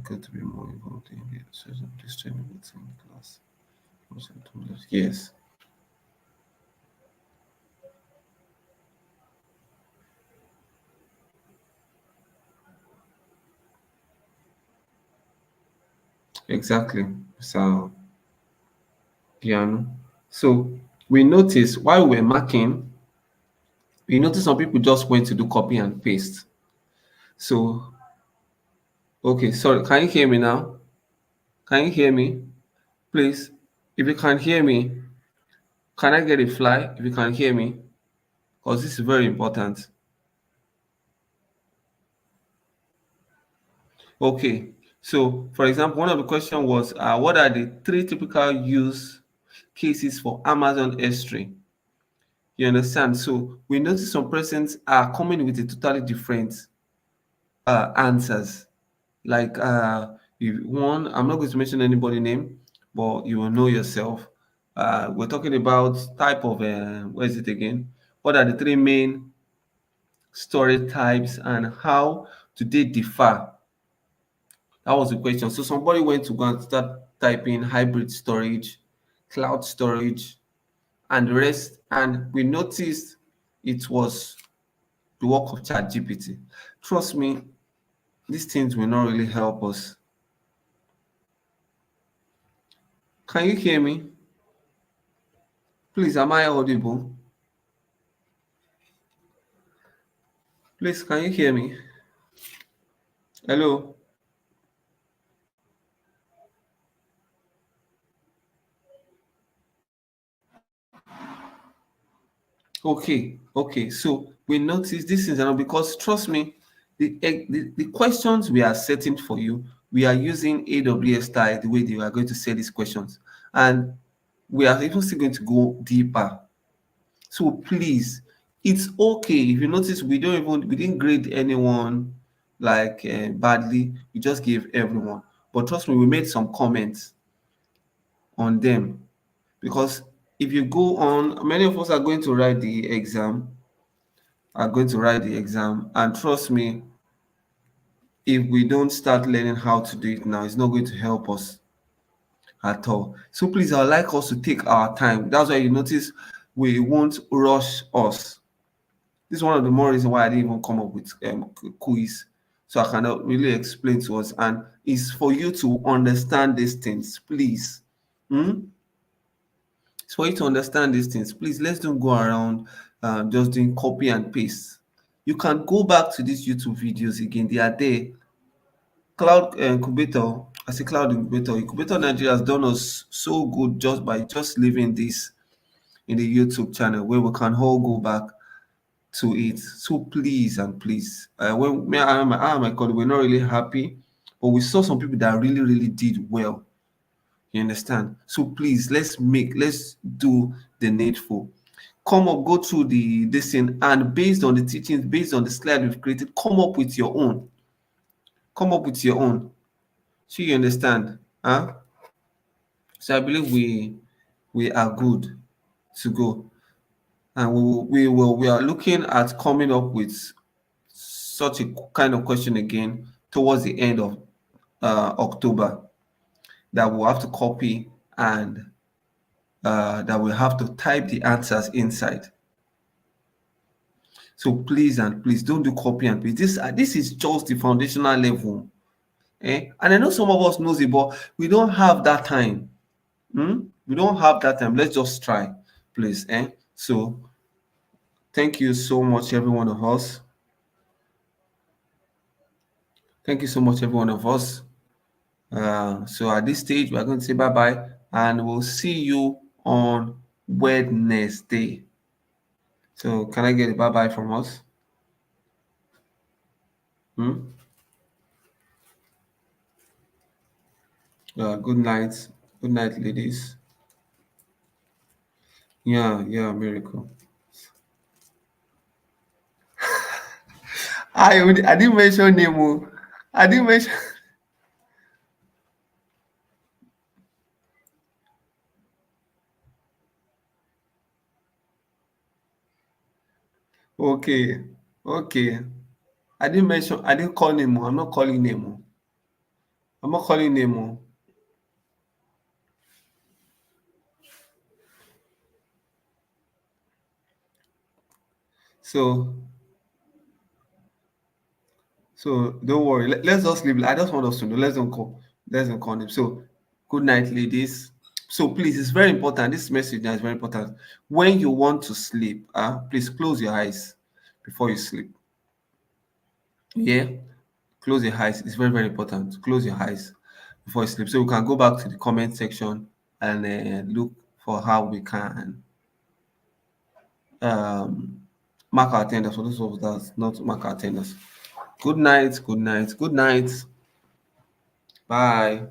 Got to be more involved in the assessment of this training within class. Yes, exactly. So piano. So we noticed while we were marking, we noticed some people just went to do copy and paste. So okay, sorry, can you hear me now? Can you hear me? Please, if you can hear me, can I get a fly if you can hear me? Because this is very important. Okay, so for example, one of the question was, what are the three typical use cases for Amazon S3? You understand? So we notice some persons are coming with a totally different answers. Like if one, I'm not going to mention anybody name, but you will know yourself. We're talking about type of what is it again? What are the three main storage types and how do they differ? That was the question. So somebody went to go and start typing hybrid storage, cloud storage, and the rest. And we noticed it was the work of ChatGPT. Trust me, these things will not really help us. Can you hear me? Please, am I audible? Please, can you hear me? Hello? Okay, okay. So we notice this is enough because trust me, the questions we are setting for you, we are using AWS style the way they are going to set these questions. And we are even still going to go deeper. So please, it's okay if you notice we didn't grade anyone like badly. We just gave everyone. But trust me, we made some comments on them because if you go on, many of us are going to write the exam, and trust me, if we don't start learning how to do it now, it's not going to help us at all. So please, I'd like us to take our time. That's why you notice we won't rush us. This is one of the more reasons why I didn't even come up with quiz, so I cannot really explain to us. And it's for you to understand these things, please. Hmm? It's for you to understand these things. Please, let's don't go around just doing copy and paste. You can go back to these YouTube videos again. They are there. Cloud Incubator, I say Cloud Incubator. Incubator Nigeria has done us so good just by just leaving this in the YouTube channel where we can all go back to it. So please and please, when me and my colleague, we're not really happy, but we saw some people that really, really did well. You understand? So please, let's do the needful. Come up, go through the this thing, and based on the teachings, based on the slide we've created, come up with your own. Come up with your own. So you understand? Huh? So I believe we are good to go, and we are looking at coming up with such a kind of question again towards the end of October that we'll have to copy and that we have to type the answers inside. So please and please don't do copy and paste. This is just the foundational level. Eh? And I know some of us knows it, but we don't have that time. We don't have that time. Let's just try, please. Eh? So thank you so much, every one of us. Thank you so much, every one of us. So at this stage, we're going to say bye bye, and we'll see you on Wednesday. So can I get a bye bye from us? Hmm? Good night. Good night, ladies. Yeah, yeah, miracle. I didn't mention name. Oh. I didn't mention. Okay, okay. I didn't mention. I didn't call name. Oh. I'm not calling name. Oh. I'm not calling name. Oh. So, so don't worry. Let's just leave. I just want us to know. Let's don't call. Let's don't call name. So, good night, ladies. So please, it's very important. This message now is very important. When you want to sleep, please close your eyes before you sleep. Yeah, close your eyes. It's very, very important. Close your eyes before you sleep. So we can go back to the comment section and look for how we can um, mark our attendance for those of us that not mark our attendance. Good night. Good night. Good night. Bye.